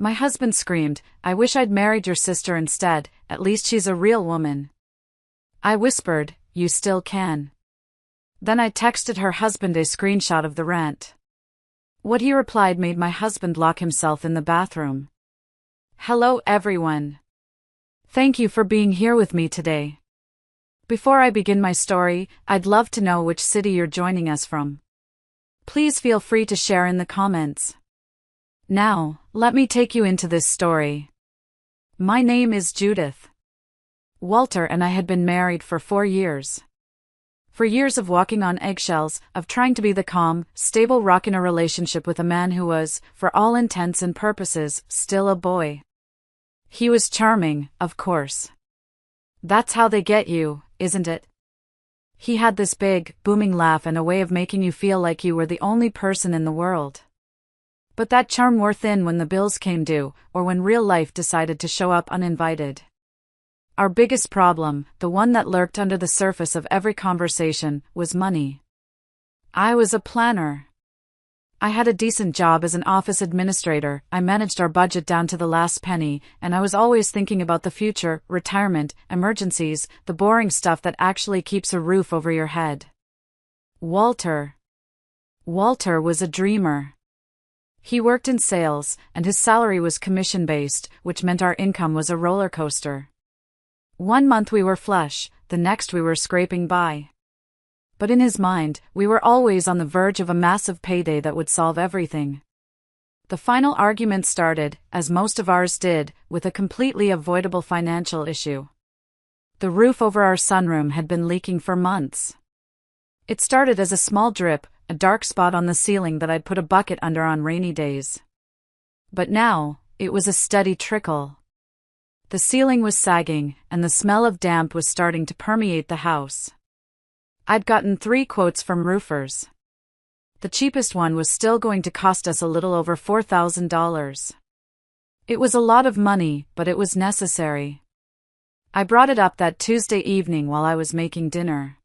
My husband screamed, "I wish I'd married your sister instead, at least she's a real woman." I whispered, "You still can." Then I texted her husband a screenshot of the rent. What he replied made my husband lock himself in the bathroom. Hello everyone. Thank you for being here with me today. Before I begin my story, I'd love to know which city you're joining us from. Please feel free to share in the comments. Now, let me take you into this story. My name is Judith. Walter and I had been married for 4 years. For years of walking on eggshells, of trying to be the calm, stable rock in a relationship with a man who was, for all intents and purposes, still a boy. He was charming, of course. That's how they get you, isn't it? He had this big, booming laugh and a way of making you feel like you were the only person in the world. But that charm wore thin when the bills came due, or when real life decided to show up uninvited. Our biggest problem, the one that lurked under the surface of every conversation, was money. I was a planner. I had a decent job as an office administrator, I managed our budget down to the last penny, and I was always thinking about the future, retirement, emergencies, the boring stuff that actually keeps a roof over your head. Walter was a dreamer. He worked in sales, and his salary was commission-based, which meant our income was a roller coaster. One month we were flush, the next we were scraping by. But in his mind, we were always on the verge of a massive payday that would solve everything. The final argument started, as most of ours did, with a completely avoidable financial issue. The roof over our sunroom had been leaking for months. It started as a small drip, a dark spot on the ceiling that I'd put a bucket under on rainy days. But now, it was a steady trickle. The ceiling was sagging, and the smell of damp was starting to permeate the house. I'd gotten 3 quotes from roofers. The cheapest one was still going to cost us a little over $4,000. It was a lot of money, but it was necessary. I brought it up that Tuesday evening while I was making dinner.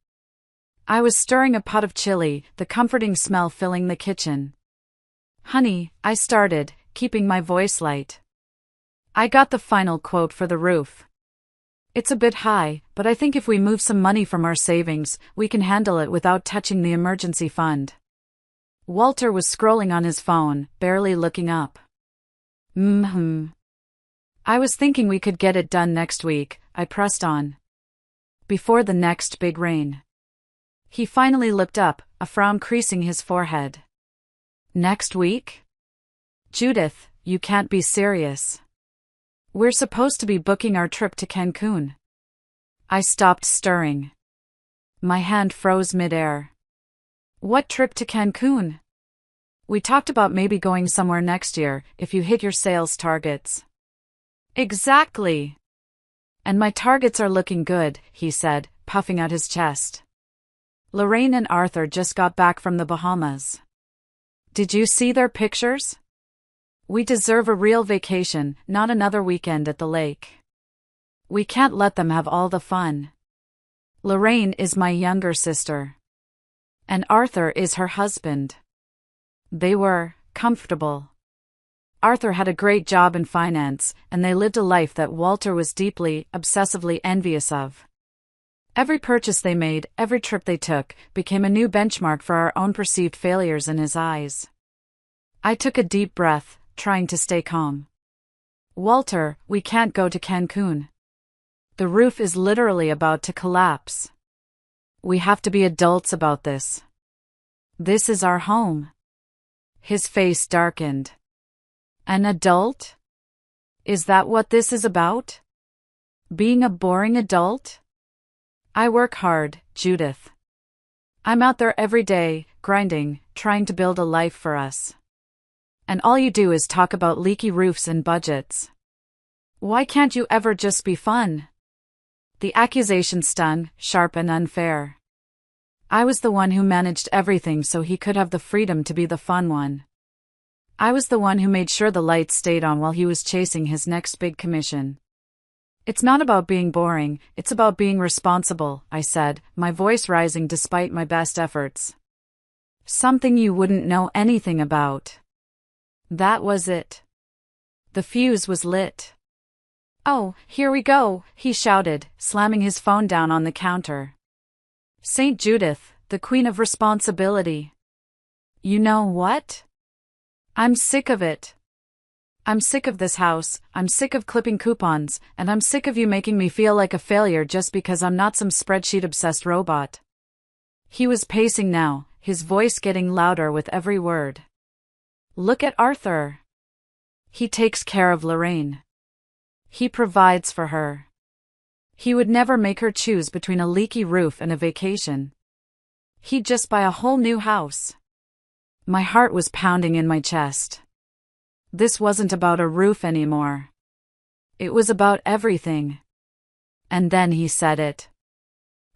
I was stirring a pot of chili, the comforting smell filling the kitchen. "Honey," I started, keeping my voice light. "I got the final quote for the roof. It's a bit high, but I think if we move some money from our savings, we can handle it without touching the emergency fund." Walter was scrolling on his phone, barely looking up. I was thinking we could get it done next week, I pressed on. Before the next big rain. He finally looked up, a frown creasing his forehead. "Next week? Judith, you can't be serious. We're supposed to be booking our trip to Cancun." I stopped stirring. My hand froze midair. "What trip to Cancun? We talked about maybe going somewhere next year, if you hit your sales targets." "Exactly. And my targets are looking good," he said, puffing out his chest. "Lorraine and Arthur just got back from the Bahamas. Did you see their pictures? We deserve a real vacation, not another weekend at the lake. We can't let them have all the fun. Lorraine is my younger sister. And Arthur is her husband." They were comfortable. Arthur had a great job in finance, and they lived a life that Walter was deeply, obsessively envious of. Every purchase they made, every trip they took, became a new benchmark for our own perceived failures in his eyes. I took a deep breath, trying to stay calm. "Walter, we can't go to Cancun. The roof is literally about to collapse. We have to be adults about this. This is our home." His face darkened. "An adult? Is that what this is about? Being a boring adult?" "I work hard, Judith. I'm out there every day, grinding, trying to build a life for us. And all you do is talk about leaky roofs and budgets. Why can't you ever just be fun?" The accusation stung, sharp and unfair. I was the one who managed everything so he could have the freedom to be the fun one. I was the one who made sure the lights stayed on while he was chasing his next big commission. "It's not about being boring, it's about being responsible," I said, my voice rising despite my best efforts. "Something you wouldn't know anything about." That was it. The fuse was lit. "Oh, here we go," he shouted, slamming his phone down on the counter. "St. Judith, the queen of responsibility. You know what? I'm sick of it. I'm sick of this house, I'm sick of clipping coupons, and I'm sick of you making me feel like a failure just because I'm not some spreadsheet-obsessed robot." He was pacing now, his voice getting louder with every word. "Look at Arthur. He takes care of Lorraine. He provides for her. He would never make her choose between a leaky roof and a vacation. He'd just buy a whole new house." My heart was pounding in my chest. This wasn't about a roof anymore. It was about everything. And then he said it.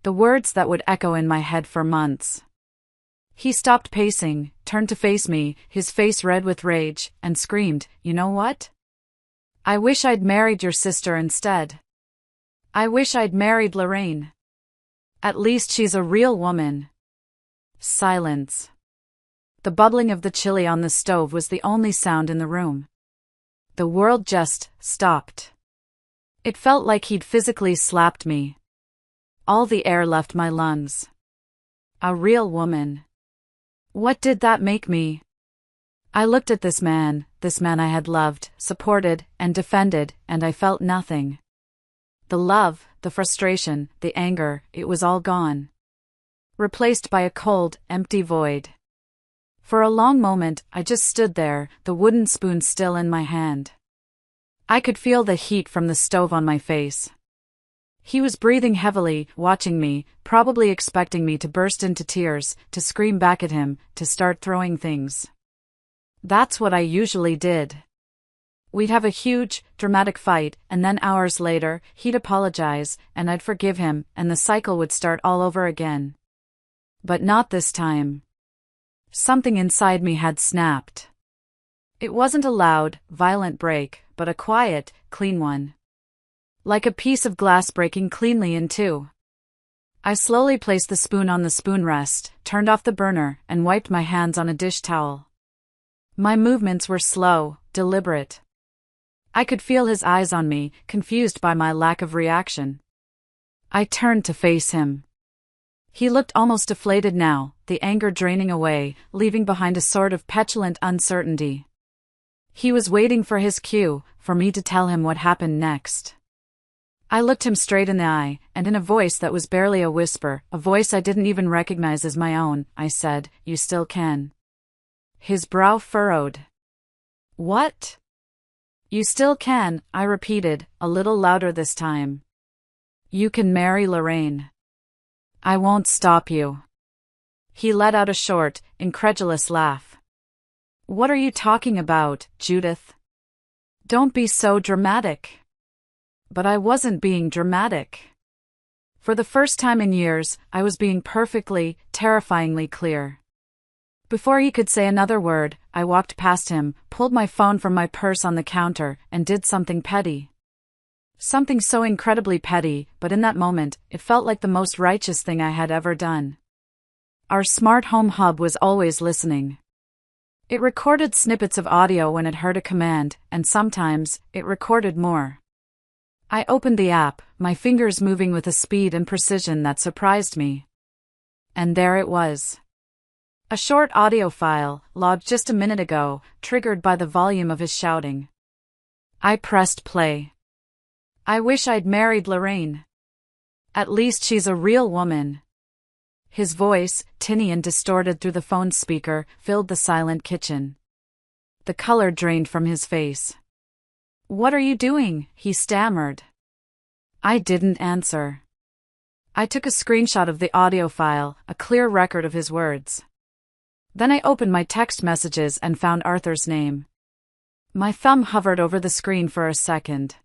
The words that would echo in my head for months. He stopped pacing, turned to face me, his face red with rage, and screamed, "You know what? I wish I'd married your sister instead. I wish I'd married Lorraine. At least she's a real woman." Silence. The bubbling of the chili on the stove was the only sound in the room. The world just stopped. It felt like he'd physically slapped me. All the air left my lungs. A real woman. What did that make me? I looked at this man I had loved, supported, and defended, and I felt nothing. The love, the frustration, the anger, it was all gone. Replaced by a cold, empty void. For a long moment, I just stood there, the wooden spoon still in my hand. I could feel the heat from the stove on my face. He was breathing heavily, watching me, probably expecting me to burst into tears, to scream back at him, to start throwing things. That's what I usually did. We'd have a huge, dramatic fight, and then hours later, he'd apologize, and I'd forgive him, and the cycle would start all over again. But not this time. Something inside me had snapped. It wasn't a loud, violent break, but a quiet, clean one. Like a piece of glass breaking cleanly in two. I slowly placed the spoon on the spoon rest, turned off the burner, and wiped my hands on a dish towel. My movements were slow, deliberate. I could feel his eyes on me, confused by my lack of reaction. I turned to face him. He looked almost deflated now, the anger draining away, leaving behind a sort of petulant uncertainty. He was waiting for his cue, for me to tell him what happened next. I looked him straight in the eye, and in a voice that was barely a whisper, a voice I didn't even recognize as my own, I said, "You still can." His brow furrowed. "What?" "You still can," I repeated, a little louder this time. "You can marry Lorraine. I won't stop you." He let out a short, incredulous laugh. "What are you talking about, Judith? Don't be so dramatic." But I wasn't being dramatic. For the first time in years, I was being perfectly, terrifyingly clear. Before he could say another word, I walked past him, pulled my phone from my purse on the counter, and did something petty. Something so incredibly petty, but in that moment, it felt like the most righteous thing I had ever done. Our smart home hub was always listening. It recorded snippets of audio when it heard a command, and sometimes, it recorded more. I opened the app, my fingers moving with a speed and precision that surprised me. And there it was. A short audio file, logged just a minute ago, triggered by the volume of his shouting. I pressed play. "I wish I'd married Lorraine. At least she's a real woman." His voice, tinny and distorted through the phone speaker, filled the silent kitchen. The color drained from his face. "What are you doing?" he stammered. I didn't answer. I took a screenshot of the audio file, a clear record of his words. Then I opened my text messages and found Arthur's name. My thumb hovered over the screen for a second.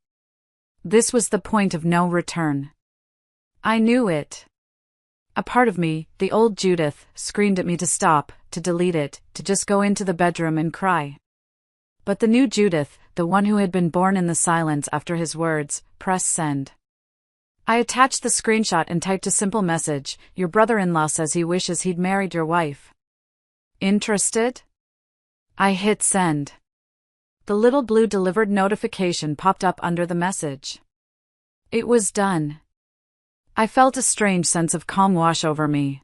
This was the point of no return. I knew it. A part of me, the old Judith, screamed at me to stop, to delete it, to just go into the bedroom and cry. But the new Judith, the one who had been born in the silence after his words, pressed send. I attached the screenshot and typed a simple message, "Your brother-in-law says he wishes he'd married your wife. Interested?" I hit send. The little blue delivered notification popped up under the message. It was done. I felt a strange sense of calm wash over me.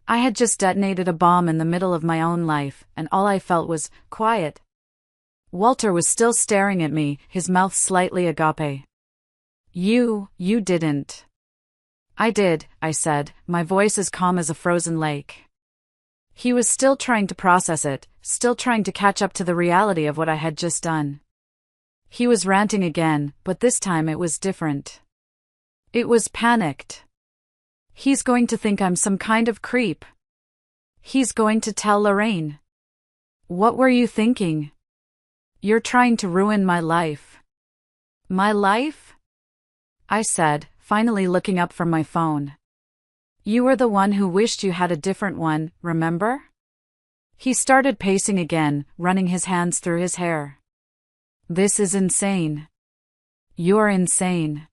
I had just detonated a bomb in the middle of my own life, and all I felt was quiet. Walter was still staring at me, his mouth slightly agape. You didn't. I did, I said, my voice as calm as a frozen lake. He was still trying to process it, still trying to catch up to the reality of what I had just done. He was ranting again, but this time it was different. It was panicked. He's going to think I'm some kind of creep. He's going to tell Lorraine. What were you thinking? You're trying to ruin my life. My life? I said, finally looking up from my phone. You were the one who wished you had a different one, remember? He started pacing again, running his hands through his hair. This is insane. You're insane.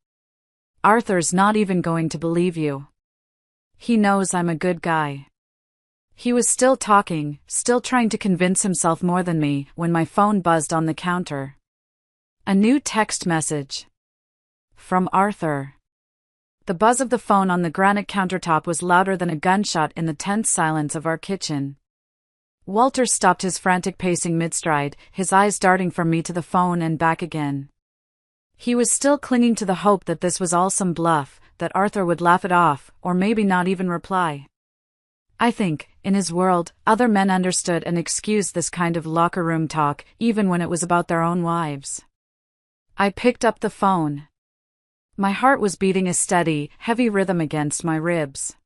Arthur's not even going to believe you. He knows I'm a good guy. He was still talking, still trying to convince himself more than me, when my phone buzzed on the counter. A new text message. From Arthur. The buzz of the phone on the granite countertop was louder than a gunshot in the tense silence of our kitchen. Walter stopped his frantic pacing mid-stride, his eyes darting from me to the phone and back again. He was still clinging to the hope that this was all some bluff, that Arthur would laugh it off, or maybe not even reply. I think, in his world, other men understood and excused this kind of locker room talk, even when it was about their own wives. I picked up the phone. My heart was beating a steady, heavy rhythm against my ribs.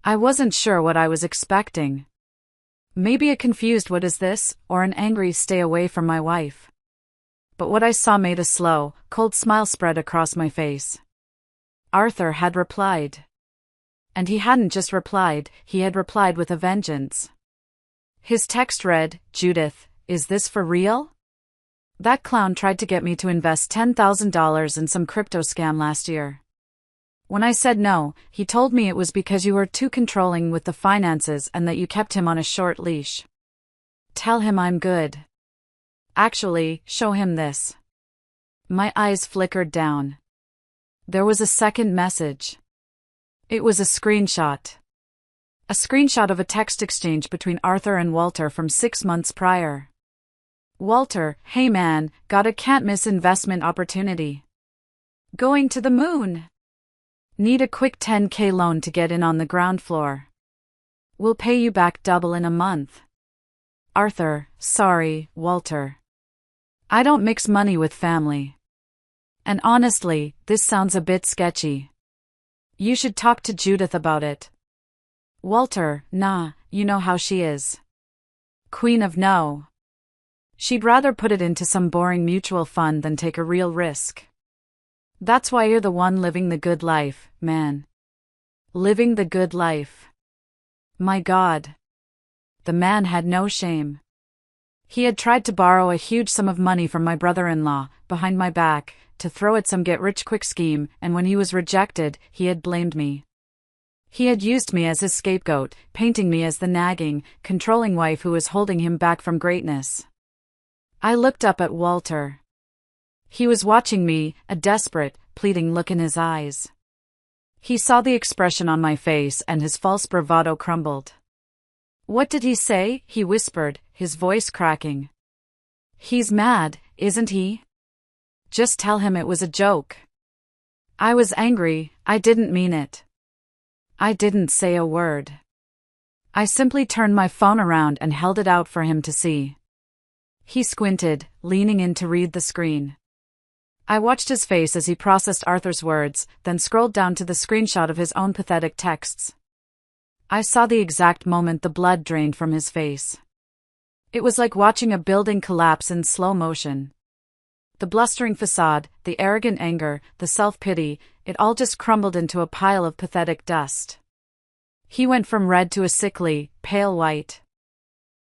I wasn't sure what I was expecting. Maybe a confused "what is this?" or an angry "stay away from my wife." But what I saw made a slow, cold smile spread across my face. Arthur had replied. And he hadn't just replied, he had replied with a vengeance. His text read, "Judith, is this for real? That clown tried to get me to invest $10,000 in some crypto scam last year. When I said no, he told me it was because you were too controlling with the finances and that you kept him on a short leash. Tell him I'm good. Actually, show him this." My eyes flickered down. There was a second message. It was a screenshot. A screenshot of a text exchange between Arthur and Walter from 6 months prior. Walter, "Hey man, got a can't-miss investment opportunity. Going to the moon. Need a quick $10K loan to get in on the ground floor. We'll pay you back double in a month." Arthur, "Sorry, Walter. I don't mix money with family. And honestly, this sounds a bit sketchy. You should talk to Judith about it." Walter, "Nah, you know how she is. Queen of no. She'd rather put it into some boring mutual fund than take a real risk. That's why you're the one living the good life, man. Living the good life." My God. The man had no shame. He had tried to borrow a huge sum of money from my brother-in-law, behind my back, to throw at some get-rich-quick scheme, and when he was rejected, he had blamed me. He had used me as his scapegoat, painting me as the nagging, controlling wife who was holding him back from greatness. I looked up at Walter. He was watching me, a desperate, pleading look in his eyes. He saw the expression on my face and his false bravado crumbled. "What did he say?" he whispered, his voice cracking. "He's mad, isn't he? Just tell him it was a joke." I was angry, I didn't mean it. I didn't say a word. I simply turned my phone around and held it out for him to see. He squinted, leaning in to read the screen. I watched his face as he processed Arthur's words, then scrolled down to the screenshot of his own pathetic texts. I saw the exact moment the blood drained from his face. It was like watching a building collapse in slow motion. The blustering facade, the arrogant anger, the self-pity, it all just crumbled into a pile of pathetic dust. He went from red to a sickly, pale white.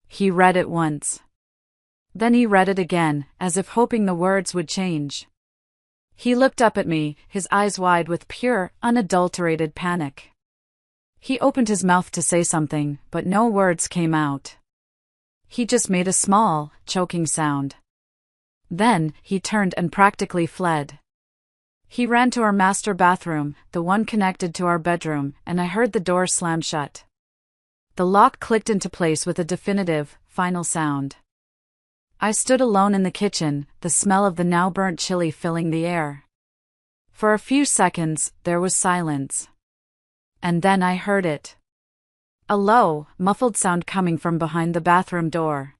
He read it once. Then he read it again, as if hoping the words would change. He looked up at me, his eyes wide with pure, unadulterated panic. He opened his mouth to say something, but no words came out. He just made a small, choking sound. Then, he turned and practically fled. He ran to our master bathroom, the one connected to our bedroom, and I heard the door slam shut. The lock clicked into place with a definitive, final sound. I stood alone in the kitchen, the smell of the now burnt chili filling the air. For a few seconds, there was silence. And then I heard it. A low, muffled sound coming from behind the bathroom door.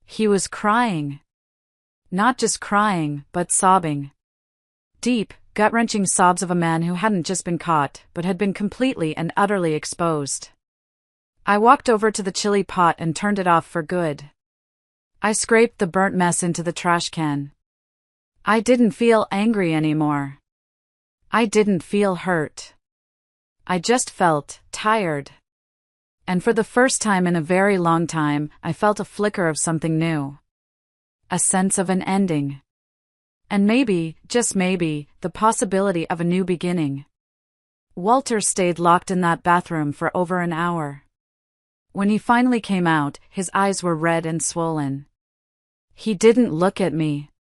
He was crying. Not just crying, but sobbing. Deep, gut-wrenching sobs of a man who hadn't just been caught, but had been completely and utterly exposed. I walked over to the chili pot and turned it off for good. I scraped the burnt mess into the trash can. I didn't feel angry anymore. I didn't feel hurt. I just felt tired. And for the first time in a very long time, I felt a flicker of something new. A sense of an ending. And maybe, just maybe, the possibility of a new beginning. Walter stayed locked in that bathroom for over an hour. When he finally came out, his eyes were red and swollen. He didn't look at me.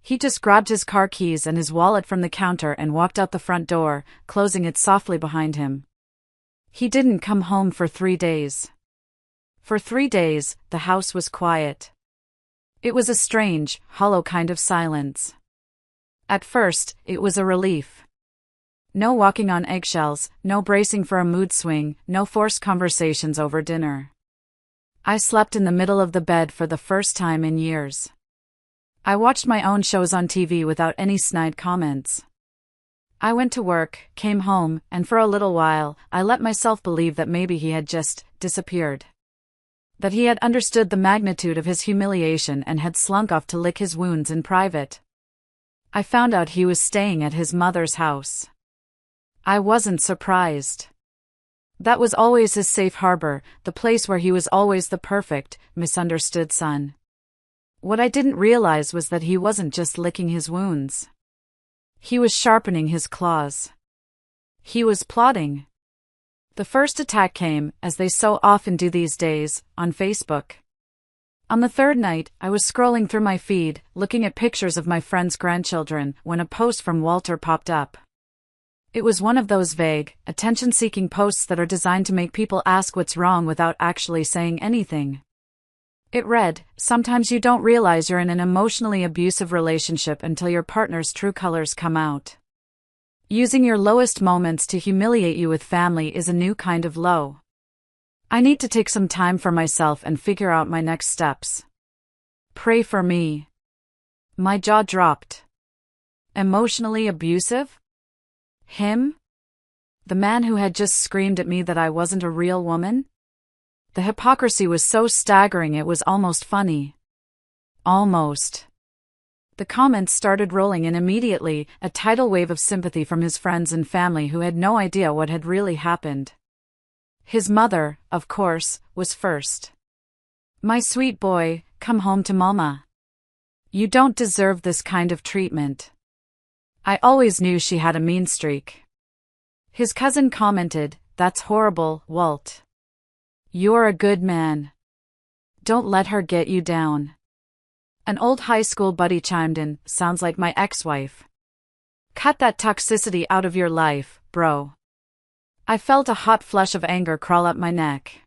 He just grabbed his car keys and his wallet from the counter and walked out the front door, closing it softly behind him. He didn't come home for 3 days. For 3 days, the house was quiet. It was a strange, hollow kind of silence. At first, it was a relief. No walking on eggshells, no bracing for a mood swing, no forced conversations over dinner. I slept in the middle of the bed for the first time in years. I watched my own shows on TV without any snide comments. I went to work, came home, and for a little while, I let myself believe that maybe he had just disappeared. That he had understood the magnitude of his humiliation and had slunk off to lick his wounds in private. I found out he was staying at his mother's house. I wasn't surprised. That was always his safe harbor, the place where he was always the perfect, misunderstood son. What I didn't realize was that he wasn't just licking his wounds. He was sharpening his claws. He was plotting. The first attack came, as they so often do these days, on Facebook. On the third night, I was scrolling through my feed, looking at pictures of my friends' grandchildren, when a post from Walter popped up. It was one of those vague, attention-seeking posts that are designed to make people ask what's wrong without actually saying anything. It read, "Sometimes you don't realize you're in an emotionally abusive relationship until your partner's true colors come out. Using your lowest moments to humiliate you with family is a new kind of low. I need to take some time for myself and figure out my next steps. Pray for me." My jaw dropped. Emotionally abusive? Him? The man who had just screamed at me that I wasn't a real woman? The hypocrisy was so staggering it was almost funny. Almost. The comments started rolling in immediately, a tidal wave of sympathy from his friends and family who had no idea what had really happened. His mother, of course, was first. "My sweet boy, come home to mama. You don't deserve this kind of treatment." I always knew she had a mean streak. His cousin commented, "That's horrible, Walt. You're a good man. Don't let her get you down." An old high school buddy chimed in, "Sounds like my ex-wife. Cut that toxicity out of your life, bro." I felt a hot flush of anger crawl up my neck.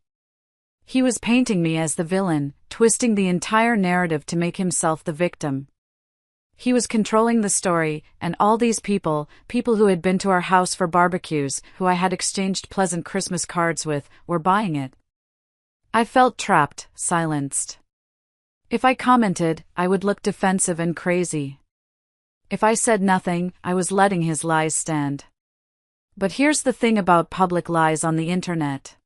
He was painting me as the villain, twisting the entire narrative to make himself the victim. He was controlling the story, and all these people who had been to our house for barbecues, who I had exchanged pleasant Christmas cards with, were buying it. I felt trapped, silenced. If I commented, I would look defensive and crazy. If I said nothing, I was letting his lies stand. But here's the thing about public lies on the internet.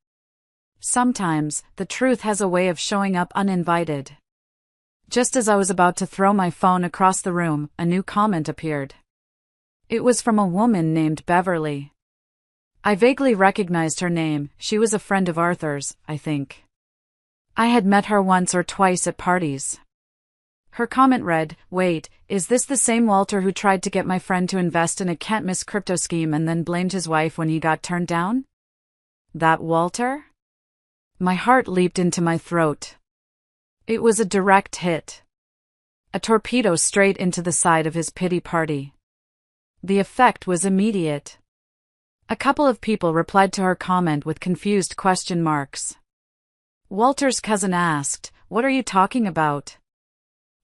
Sometimes, the truth has a way of showing up uninvited. Just as I was about to throw my phone across the room, a new comment appeared. It was from a woman named Beverly. I vaguely recognized her name. She was a friend of Arthur's, I think. I had met her once or twice at parties. Her comment read, "Wait, is this the same Walter who tried to get my friend to invest in a can't-miss crypto scheme and then blamed his wife when he got turned down? That Walter?" My heart leaped into my throat. It was a direct hit. A torpedo straight into the side of his pity party. The effect was immediate. A couple of people replied to her comment with confused question marks. Walter's cousin asked, "What are you talking about?"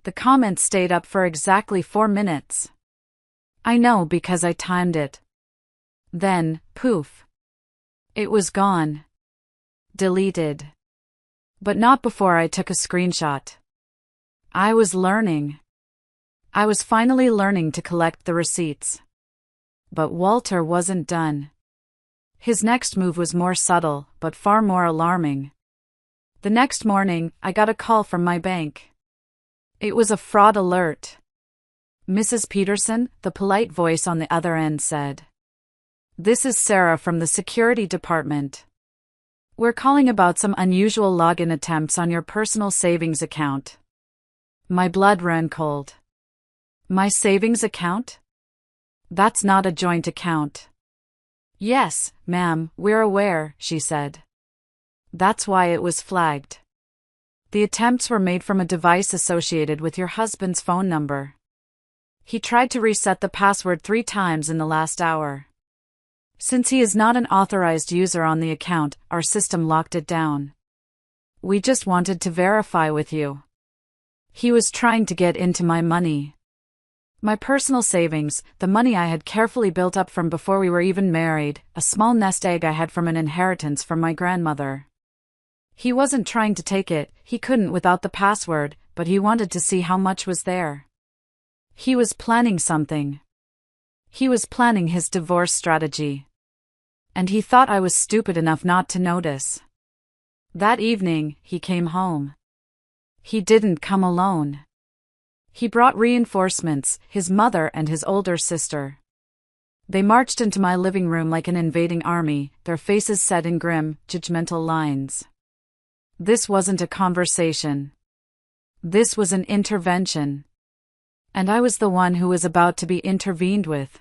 The comment stayed up for exactly 4 minutes. I know because I timed it. Then, poof. It was gone. Deleted. But not before I took a screenshot. I was learning. I was finally learning to collect the receipts. But Walter wasn't done. His next move was more subtle, but far more alarming. The next morning, I got a call from my bank. It was a fraud alert. "Mrs. Peterson," the polite voice on the other end said. "This is Sarah from the security department. We're calling about some unusual login attempts on your personal savings account." My blood ran cold. My savings account? That's not a joint account. "Yes, ma'am, we're aware," she said. That's why it was flagged. The attempts were made from a device associated with your husband's phone number. He tried to reset the password 3 times in the last hour. Since he is not an authorized user on the account, our system locked it down. We just wanted to verify with you. He was trying to get into my money. My personal savings, the money I had carefully built up from before we were even married, a small nest egg I had from an inheritance from my grandmother. He wasn't trying to take it, he couldn't without the password, but he wanted to see how much was there. He was planning something. He was planning his divorce strategy. And he thought I was stupid enough not to notice. That evening, he came home. He didn't come alone. He brought reinforcements, his mother and his older sister. They marched into my living room like an invading army, their faces set in grim, judgmental lines. This wasn't a conversation. This was an intervention. And I was the one who was about to be intervened with.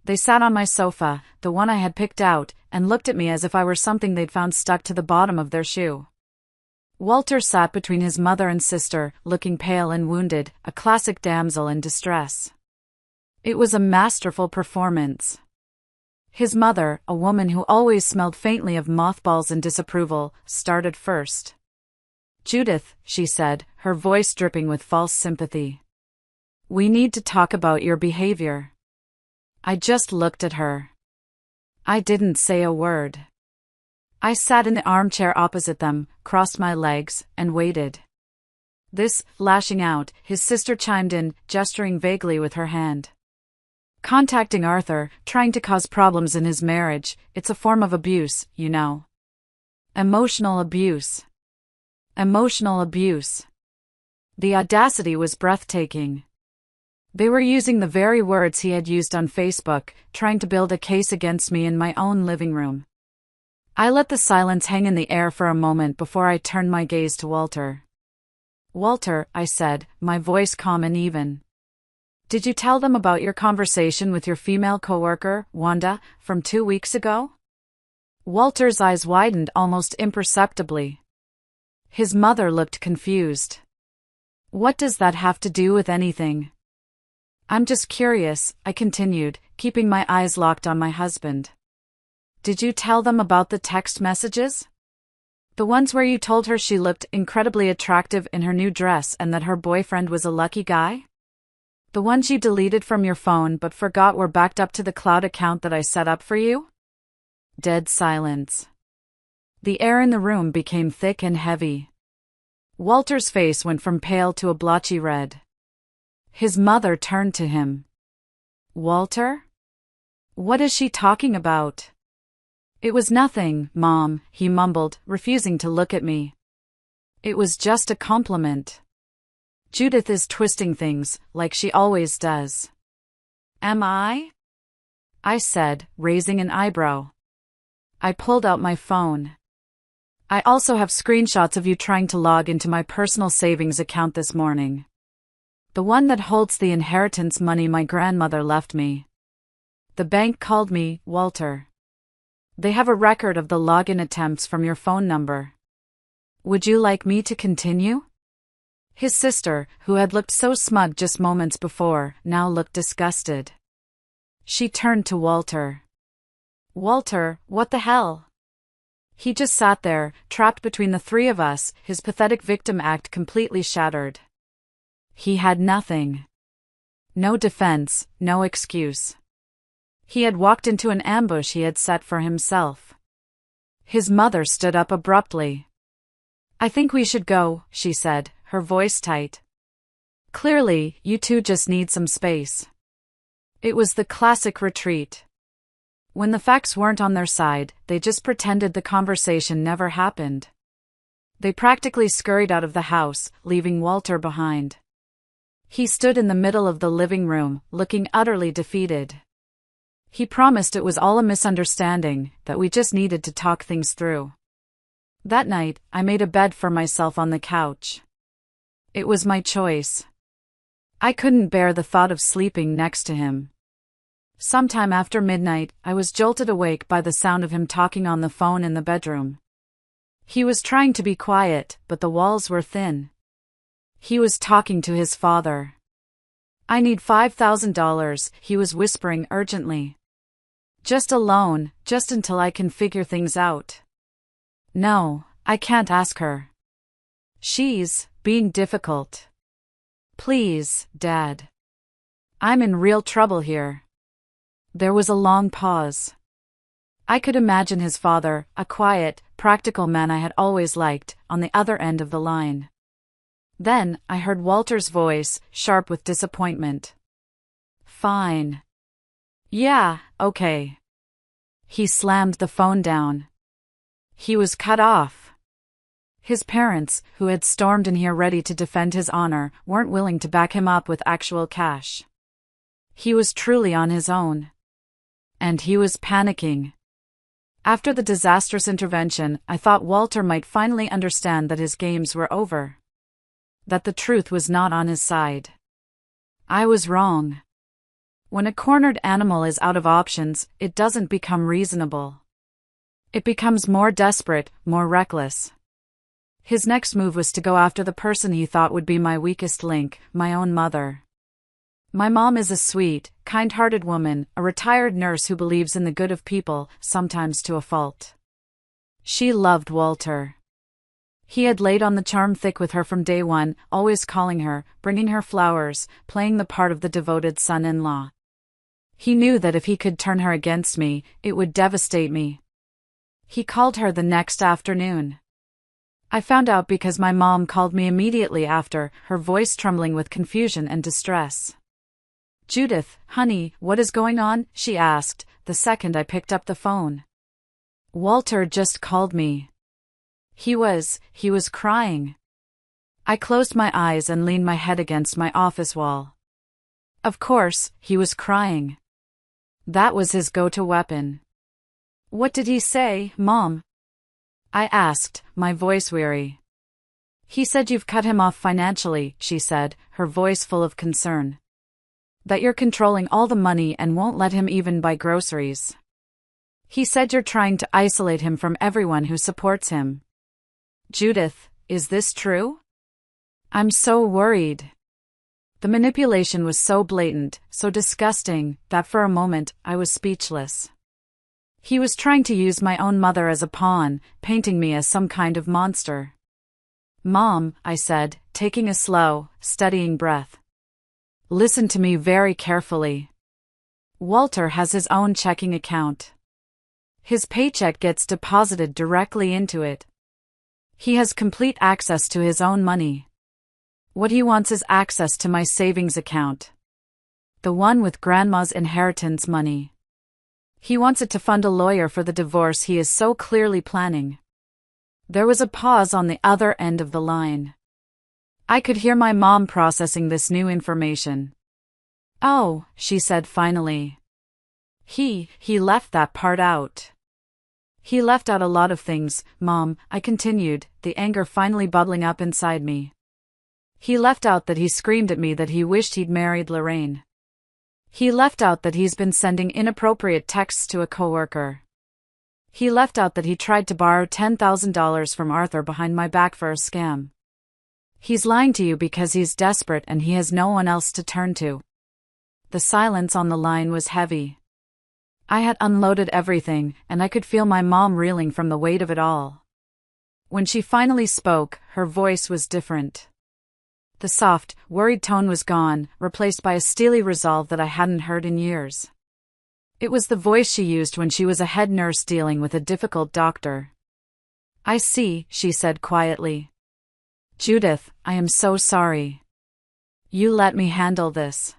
They sat on my sofa, the one I had picked out, and looked at me as if I were something they'd found stuck to the bottom of their shoe. Walter sat between his mother and sister, looking pale and wounded, a classic damsel in distress. It was a masterful performance. His mother, a woman who always smelled faintly of mothballs and disapproval, started first. "Judith," she said, her voice dripping with false sympathy. "We need to talk about your behavior." I just looked at her. I didn't say a word. I sat in the armchair opposite them, crossed my legs, and waited. "This, lashing out," his sister chimed in, gesturing vaguely with her hand. "Contacting Arthur, trying to cause problems in his marriage, it's a form of abuse, you know. Emotional abuse. Emotional abuse." The audacity was breathtaking. They were using the very words he had used on Facebook, trying to build a case against me in my own living room. I let the silence hang in the air for a moment before I turned my gaze to Walter. "Walter," I said, my voice calm and even. "Did you tell them about your conversation with your female coworker, Wanda, from 2 weeks ago?" Walter's eyes widened almost imperceptibly. His mother looked confused. "What does that have to do with anything?" "I'm just curious," I continued, keeping my eyes locked on my husband. "Did you tell them about the text messages? The ones where you told her she looked incredibly attractive in her new dress and that her boyfriend was a lucky guy? The ones you deleted from your phone but forgot were backed up to the cloud account that I set up for you?" Dead silence. The air in the room became thick and heavy. Walter's face went from pale to a blotchy red. His mother turned to him. "Walter? What is she talking about?" "It was nothing, Mom," he mumbled, refusing to look at me. "It was just a compliment. Judith is twisting things, like she always does." "Am I?" I said, raising an eyebrow. I pulled out my phone. "I also have screenshots of you trying to log into my personal savings account this morning. The one that holds the inheritance money my grandmother left me. The bank called me, Walter. They have a record of the login attempts from your phone number. Would you like me to continue?" His sister, who had looked so smug just moments before, now looked disgusted. She turned to Walter. "Walter, what the hell?" He just sat there, trapped between the three of us, his pathetic victim act completely shattered. He had nothing. No defense, no excuse. He had walked into an ambush he had set for himself. His mother stood up abruptly. "I think we should go," she said, her voice tight. "Clearly, you two just need some space." It was the classic retreat. When the facts weren't on their side, they just pretended the conversation never happened. They practically scurried out of the house, leaving Walter behind. He stood in the middle of the living room, looking utterly defeated. He promised it was all a misunderstanding, that we just needed to talk things through. That night, I made a bed for myself on the couch. It was my choice. I couldn't bear the thought of sleeping next to him. Sometime after midnight, I was jolted awake by the sound of him talking on the phone in the bedroom. He was trying to be quiet, but the walls were thin. He was talking to his father. "I need $5,000, he was whispering urgently. "Just a loan, just until I can figure things out." "No, I can't ask her. She's being difficult. Please, Dad. I'm in real trouble here." There was a long pause. I could imagine his father, a quiet, practical man I had always liked, on the other end of the line. Then, I heard Walter's voice, sharp with disappointment. "Fine. Yeah, okay." He slammed the phone down. He was cut off. His parents, who had stormed in here ready to defend his honor, weren't willing to back him up with actual cash. He was truly on his own. And he was panicking. After the disastrous intervention, I thought Walter might finally understand that his games were over. That the truth was not on his side. I was wrong. When a cornered animal is out of options, it doesn't become reasonable. It becomes more desperate, more reckless. His next move was to go after the person he thought would be my weakest link, my own mother. My mom is a sweet, kind-hearted woman, a retired nurse who believes in the good of people, sometimes to a fault. She loved Walter. He had laid on the charm thick with her from day one, always calling her, bringing her flowers, playing the part of the devoted son-in-law. He knew that if he could turn her against me, it would devastate me. He called her the next afternoon. I found out because my mom called me immediately after, her voice trembling with confusion and distress. "Judith, honey, what is going on?" she asked, the second I picked up the phone. "Walter just called me. He was crying." I closed my eyes and leaned my head against my office wall. Of course, he was crying. That was his go-to weapon. "What did he say, Mom?" I asked, my voice weary. "He said you've cut him off financially," she said, her voice full of concern. "That you're controlling all the money and won't let him even buy groceries. He said you're trying to isolate him from everyone who supports him." "Judith, is this true?" "I'm so worried." The manipulation was so blatant, so disgusting, that for a moment, I was speechless. He was trying to use my own mother as a pawn, painting me as some kind of monster. "Mom," I said, taking a slow, steadying breath. "Listen to me very carefully. Walter has his own checking account. His paycheck gets deposited directly into it. He has complete access to his own money. What he wants is access to my savings account. The one with Grandma's inheritance money. He wants it to fund a lawyer for the divorce he is so clearly planning." There was a pause on the other end of the line. I could hear my mom processing this new information. "Oh," she said finally. He left that part out." "He left out a lot of things, Mom," I continued, the anger finally bubbling up inside me. "He left out that he screamed at me that he wished he'd married Lorraine. He left out that he's been sending inappropriate texts to a coworker. He left out that he tried to borrow $10,000 from Arthur behind my back for a scam. He's lying to you because he's desperate and he has no one else to turn to. The silence on the line was heavy. I had unloaded everything, and I could feel my mom reeling from the weight of it all. When she finally spoke, her voice was different. The soft, worried tone was gone, replaced by a steely resolve that I hadn't heard in years. It was the voice she used when she was a head nurse dealing with a difficult doctor. "I see," she said quietly. "Judith, I am so sorry. You let me handle this.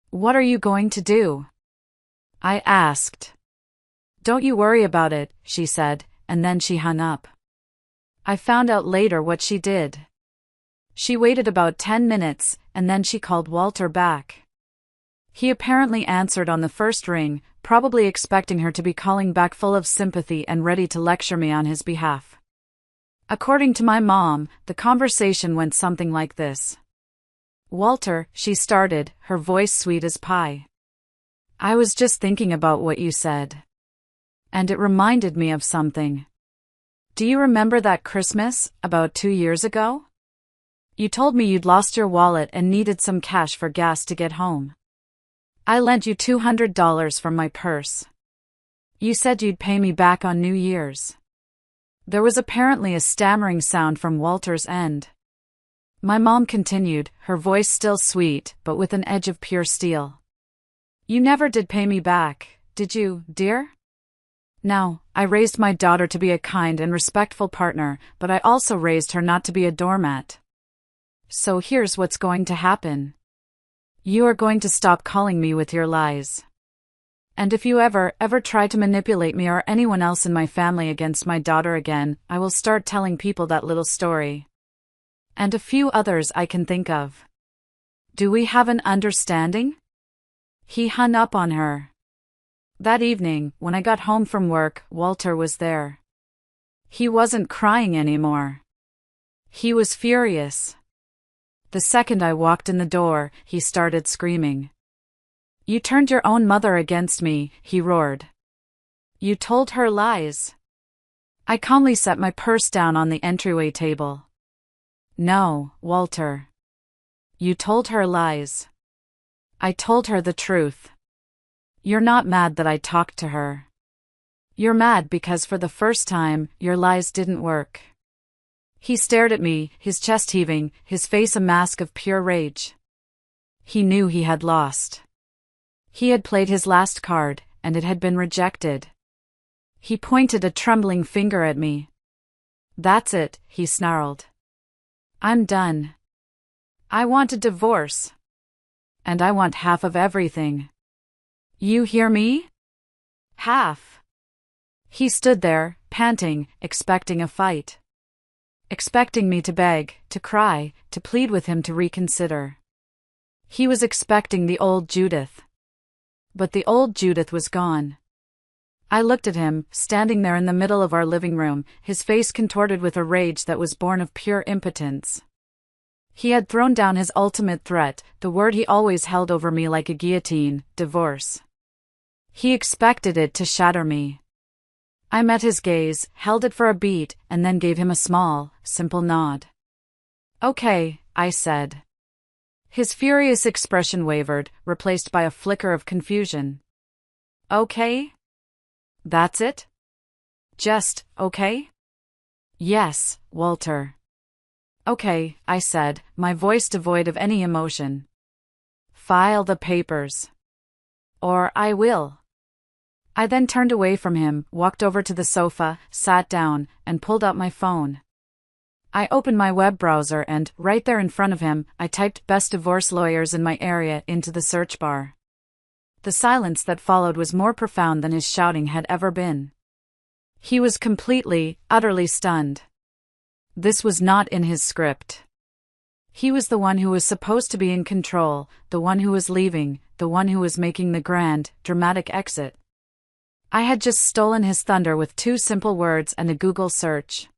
What are you going to do?" I asked. "Don't you worry about it," she said, and then she hung up. I found out later what she did. She waited about 10 minutes, and then she called Walter back. He apparently answered on the first ring, probably expecting her to be calling back full of sympathy and ready to lecture me on his behalf. According to my mom, the conversation went something like this. "Walter," she started, her voice sweet as pie. "I was just thinking about what you said. And it reminded me of something. Do you remember that Christmas, about 2 years ago? You told me you'd lost your wallet and needed some cash for gas to get home. I lent you $200 from my purse. You said you'd pay me back on New Year's." There was apparently a stammering sound from Walter's end. My mom continued, her voice still sweet, but with an edge of pure steel. "You never did pay me back, did you, dear? Now, I raised my daughter to be a kind and respectful partner, but I also raised her not to be a doormat. So here's what's going to happen. You are going to stop calling me with your lies. And if you ever try to manipulate me or anyone else in my family against my daughter again, I will start telling people that little story. And a few others I can think of. Do we have an understanding?" He hung up on her. That evening, when I got home from work, Walter was there. He wasn't crying anymore. He was furious. The second I walked in the door, he started screaming. "You turned your own mother against me," he roared. "You told her lies." I calmly set my purse down on the entryway table. "No, Walter. You told her lies. I told her the truth. You're not mad that I talked to her. You're mad because for the first time, your lies didn't work." He stared at me, his chest heaving, his face a mask of pure rage. He knew he had lost. He had played his last card, and it had been rejected. He pointed a trembling finger at me. "That's it," he snarled. "I'm done. I want a divorce. And I want half of everything. You hear me? Half." He stood there, panting, expecting a fight. Expecting me to beg, to cry, to plead with him to reconsider. He was expecting the old Judith. But the old Judith was gone. I looked at him, standing there in the middle of our living room, his face contorted with a rage that was born of pure impotence. He had thrown down his ultimate threat, the word he always held over me like a guillotine, divorce. He expected it to shatter me. I met his gaze, held it for a beat, and then gave him a small, simple nod. "Okay," I said. His furious expression wavered, replaced by a flicker of confusion. "Okay? That's it? Just, okay?" "Yes, Walter." "Okay," I said, my voice devoid of any emotion. "File the papers. Or I will." I then turned away from him, walked over to the sofa, sat down, and pulled out my phone. I opened my web browser and, right there in front of him, I typed "best divorce lawyers in my area" into the search bar. The silence that followed was more profound than his shouting had ever been. He was completely, utterly stunned. This was not in his script. He was the one who was supposed to be in control, the one who was leaving, the one who was making the grand, dramatic exit. I had just stolen his thunder with 2 simple words and a Google search.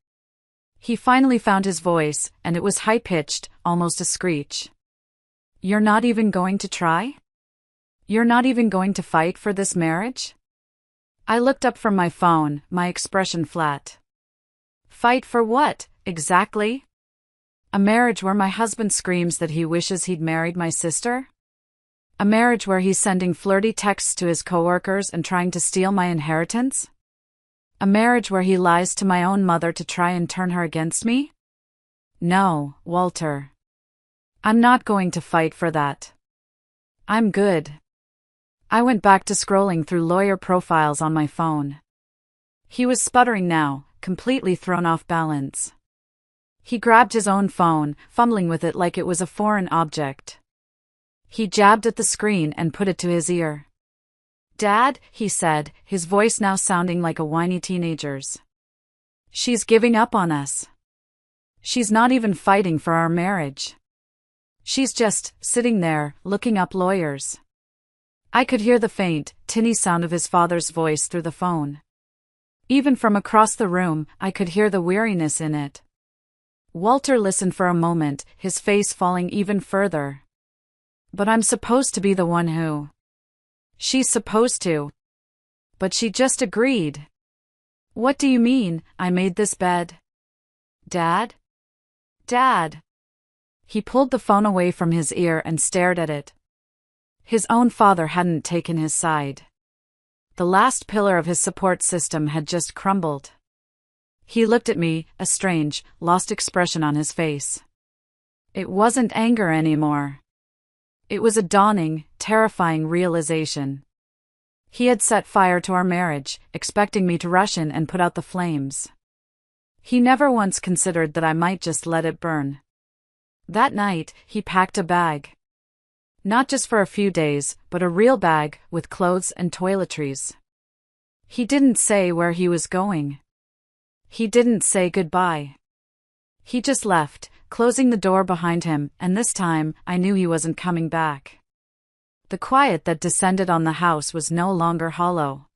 He finally found his voice, and it was high-pitched, almost a screech. "You're not even going to try? You're not even going to fight for this marriage?" I looked up from my phone, my expression flat. "Fight for what, exactly?" A marriage where my husband screams that he wishes he'd married my sister? A marriage where he's sending flirty texts to his coworkers and trying to steal my inheritance? A marriage where he lies to my own mother to try and turn her against me? No, Walter. I'm not going to fight for that. I'm good. I went back to scrolling through lawyer profiles on my phone. He was sputtering now, completely thrown off balance. He grabbed his own phone, fumbling with it like it was a foreign object. He jabbed at the screen and put it to his ear. "Dad," he said, his voice now sounding like a whiny teenager's. "She's giving up on us. She's not even fighting for our marriage. She's just sitting there, looking up lawyers." I could hear the faint, tinny sound of his father's voice through the phone. Even from across the room, I could hear the weariness in it. Walter listened for a moment, his face falling even further. "But I'm supposed to be the one who..." "She's supposed to. But she just agreed." "What do you mean, I made this bed?" "Dad? Dad?" He pulled the phone away from his ear and stared at it. His own father hadn't taken his side. The last pillar of his support system had just crumbled. He looked at me, a strange, lost expression on his face. It wasn't anger anymore. It was a dawning, terrifying realization. He had set fire to our marriage, expecting me to rush in and put out the flames. He never once considered that I might just let it burn. That night, he packed a bag. Not just for a few days, but a real bag, with clothes and toiletries. He didn't say where he was going. He didn't say goodbye. He just left, closing the door behind him, and this time, I knew he wasn't coming back. The quiet that descended on the house was no longer hollow.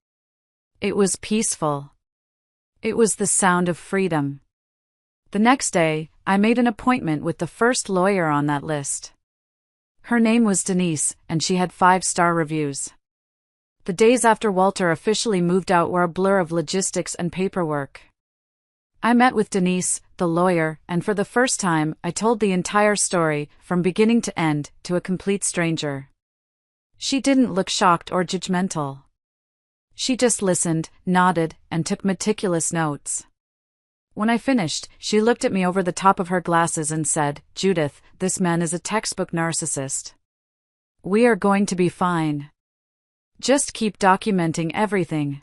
It was peaceful. It was the sound of freedom. The next day, I made an appointment with the first lawyer on that list. Her name was Denise, and she had 5-star reviews. The days after Walter officially moved out were a blur of logistics and paperwork. I met with Denise, the lawyer, and for the first time, I told the entire story, from beginning to end, to a complete stranger. She didn't look shocked or judgmental. She just listened, nodded, and took meticulous notes. When I finished, she looked at me over the top of her glasses and said, "Judith, this man is a textbook narcissist. We are going to be fine. Just keep documenting everything."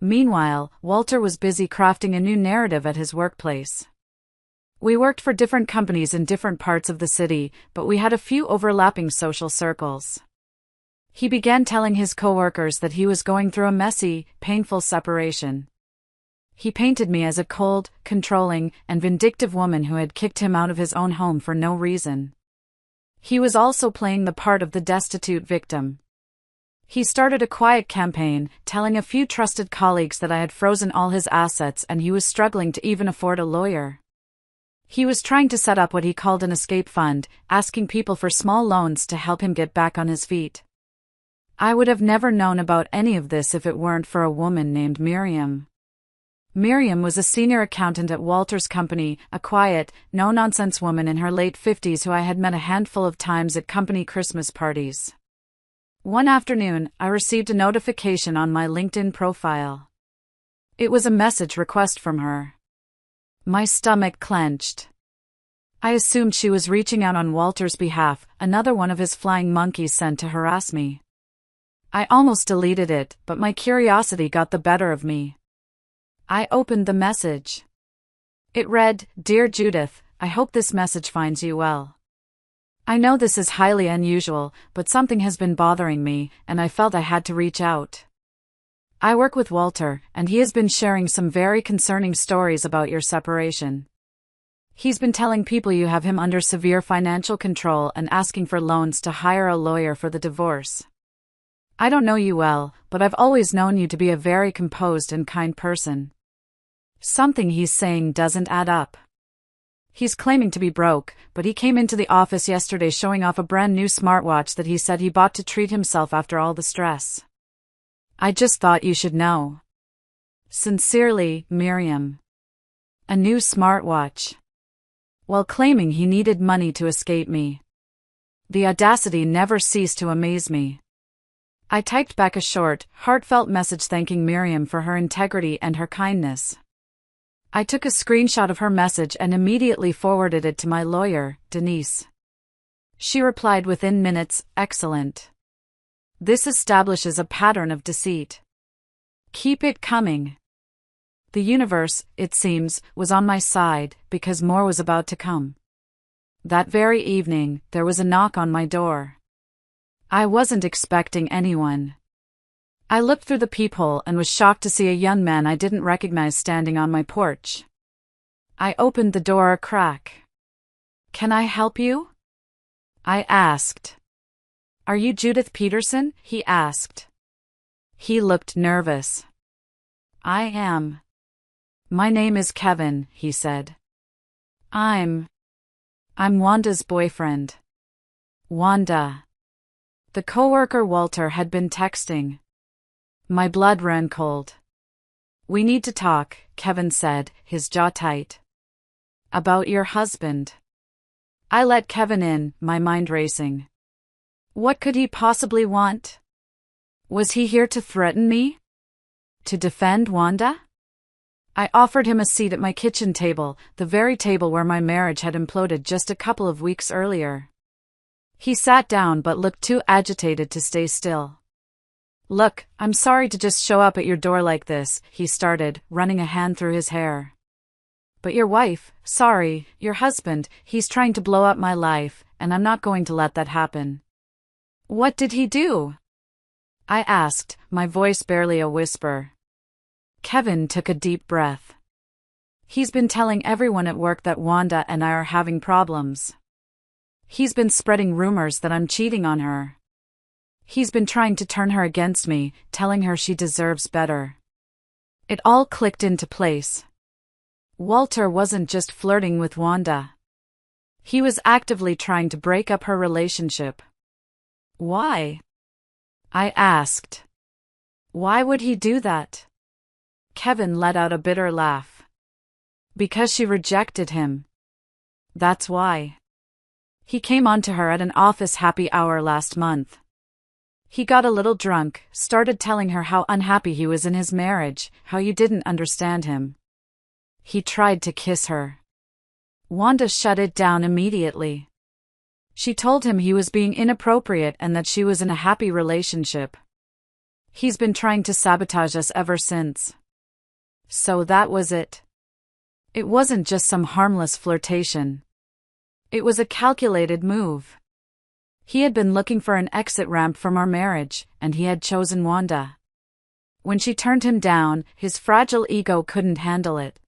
Meanwhile, Walter was busy crafting a new narrative at his workplace. We worked for different companies in different parts of the city, but we had a few overlapping social circles. He began telling his coworkers that he was going through a messy, painful separation. He painted me as a cold, controlling, and vindictive woman who had kicked him out of his own home for no reason. He was also playing the part of the destitute victim. He started a quiet campaign, telling a few trusted colleagues that I had frozen all his assets and he was struggling to even afford a lawyer. He was trying to set up what he called an escape fund, asking people for small loans to help him get back on his feet. I would have never known about any of this if it weren't for a woman named Miriam. Miriam was a senior accountant at Walter's company, a quiet, no-nonsense woman in her late 50s who I had met a handful of times at company Christmas parties. One afternoon, I received a notification on my LinkedIn profile. It was a message request from her. My stomach clenched. I assumed she was reaching out on Walter's behalf, another one of his flying monkeys sent to harass me. I almost deleted it, but my curiosity got the better of me. I opened the message. It read, "Dear Judith, I hope this message finds you well. I know this is highly unusual, but something has been bothering me, and I felt I had to reach out. I work with Walter, and he has been sharing some very concerning stories about your separation. He's been telling people you have him under severe financial control and asking for loans to hire a lawyer for the divorce. I don't know you well, but I've always known you to be a very composed and kind person. Something he's saying doesn't add up. He's claiming to be broke, but he came into the office yesterday showing off a brand new smartwatch that he said he bought to treat himself after all the stress. I just thought you should know. Sincerely, Miriam." A new smartwatch. while claiming he needed money to escape me. The audacity never ceased to amaze me. I typed back a short, heartfelt message thanking Miriam for her integrity and her kindness. I took a screenshot of her message and immediately forwarded it to my lawyer, Denise. She replied within minutes, "Excellent. This establishes a pattern of deceit. Keep it coming." The universe, it seems, was on my side, because more was about to come. That very evening, there was a knock on my door. I wasn't expecting anyone. I looked through the peephole and was shocked to see a young man I didn't recognize standing on my porch. I opened the door a crack. "Can I help you?" I asked. "Are you Judith Peterson?" he asked. He looked nervous. "I am. My name is Kevin," he said. I'm Wanda's boyfriend." Wanda. The coworker Walter had been texting. My blood ran cold. "We need to talk," Kevin said, his jaw tight. "About your husband." I let Kevin in, my mind racing. What could he possibly want? Was he here to threaten me? To defend Wanda? I offered him a seat at my kitchen table, the very table where my marriage had imploded just a couple of weeks earlier. He sat down but looked too agitated to stay still. "Look, I'm sorry to just show up at your door like this," he started, running a hand through his hair. "But your wife, your husband, he's trying to blow up my life, and I'm not going to let that happen." "What did he do?" I asked, my voice barely a whisper. Kevin took a deep breath. "He's been telling everyone at work that Wanda and I are having problems. He's been spreading rumors that I'm cheating on her. He's been trying to turn her against me, telling her she deserves better." It all clicked into place. Walter wasn't just flirting with Wanda. He was actively trying to break up her relationship. Why? I asked. Why would he do that? Kevin let out a bitter laugh. Because she rejected him. That's why. He came on to her at an office happy hour last month. He got a little drunk, started telling her how unhappy he was in his marriage, how you didn't understand him. He tried to kiss her. Wanda shut it down immediately. She told him he was being inappropriate and that she was in a happy relationship. He's been trying to sabotage us ever since. So that was it. It wasn't just some harmless flirtation. It was a calculated move. He had been looking for an exit ramp from our marriage, and he had chosen Wanda. When she turned him down, his fragile ego couldn't handle it.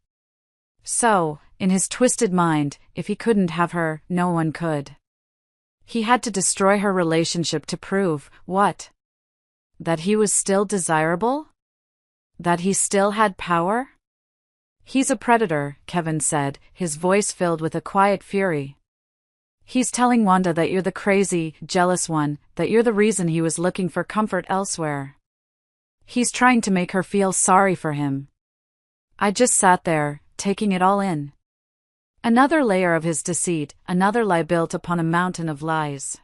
So, in his twisted mind, if he couldn't have her, no one could. He had to destroy her relationship to prove, what? That he was still desirable? That he still had power? He's a predator, Kevin said, his voice filled with a quiet fury. He's telling Wanda that you're the crazy, jealous one, that you're the reason he was looking for comfort elsewhere. He's trying to make her feel sorry for him. I just sat there, taking it all in. Another layer of his deceit, another lie built upon a mountain of lies.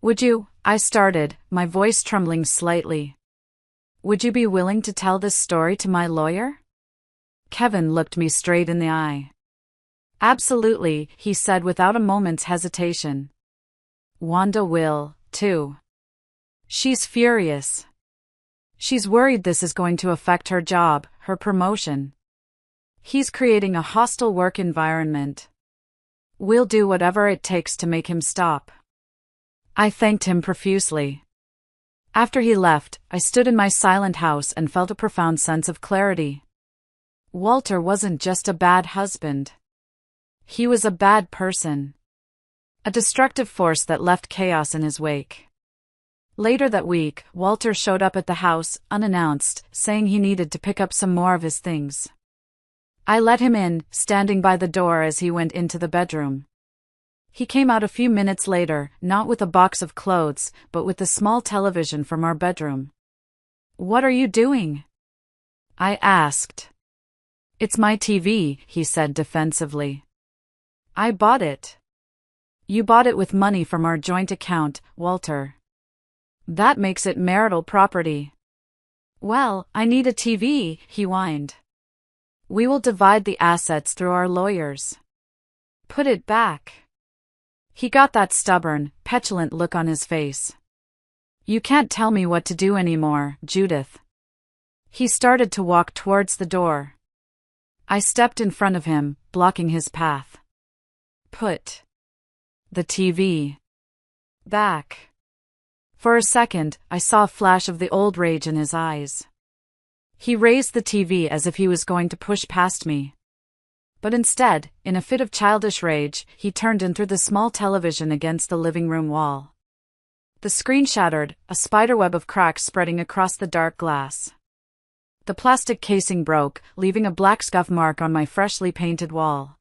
Would you, I started, my voice trembling slightly. Would you be willing to tell this story to my lawyer? Kevin looked me straight in the eye. Absolutely, he said without a moment's hesitation. Wanda will, too. She's furious. She's worried this is going to affect her job, her promotion. He's creating a hostile work environment. We'll do whatever it takes to make him stop. I thanked him profusely. After he left, I stood in my silent house and felt a profound sense of clarity. Walter wasn't just a bad husband. He was a bad person. A destructive force that left chaos in his wake. Later that week, Walter showed up at the house, unannounced, saying he needed to pick up some more of his things. I let him in, standing by the door as he went into the bedroom. He came out a few minutes later, not with a box of clothes, but with the small television from our bedroom. What are you doing? I asked. It's my TV, he said defensively. I bought it. You bought it with money from our joint account, Walter. That makes it marital property. Well, I need a TV, he whined. We will divide the assets through our lawyers. Put it back. He got that stubborn, petulant look on his face. You can't tell me what to do anymore, Judith. He started to walk towards the door. I stepped in front of him, blocking his path. Put the TV back. For a second, I saw a flash of the old rage in his eyes. He raised the TV as if he was going to push past me. But instead, in a fit of childish rage, he turned and threw the small television against the living room wall. The screen shattered, a spiderweb of cracks spreading across the dark glass. The plastic casing broke, leaving a black scuff mark on my freshly painted wall.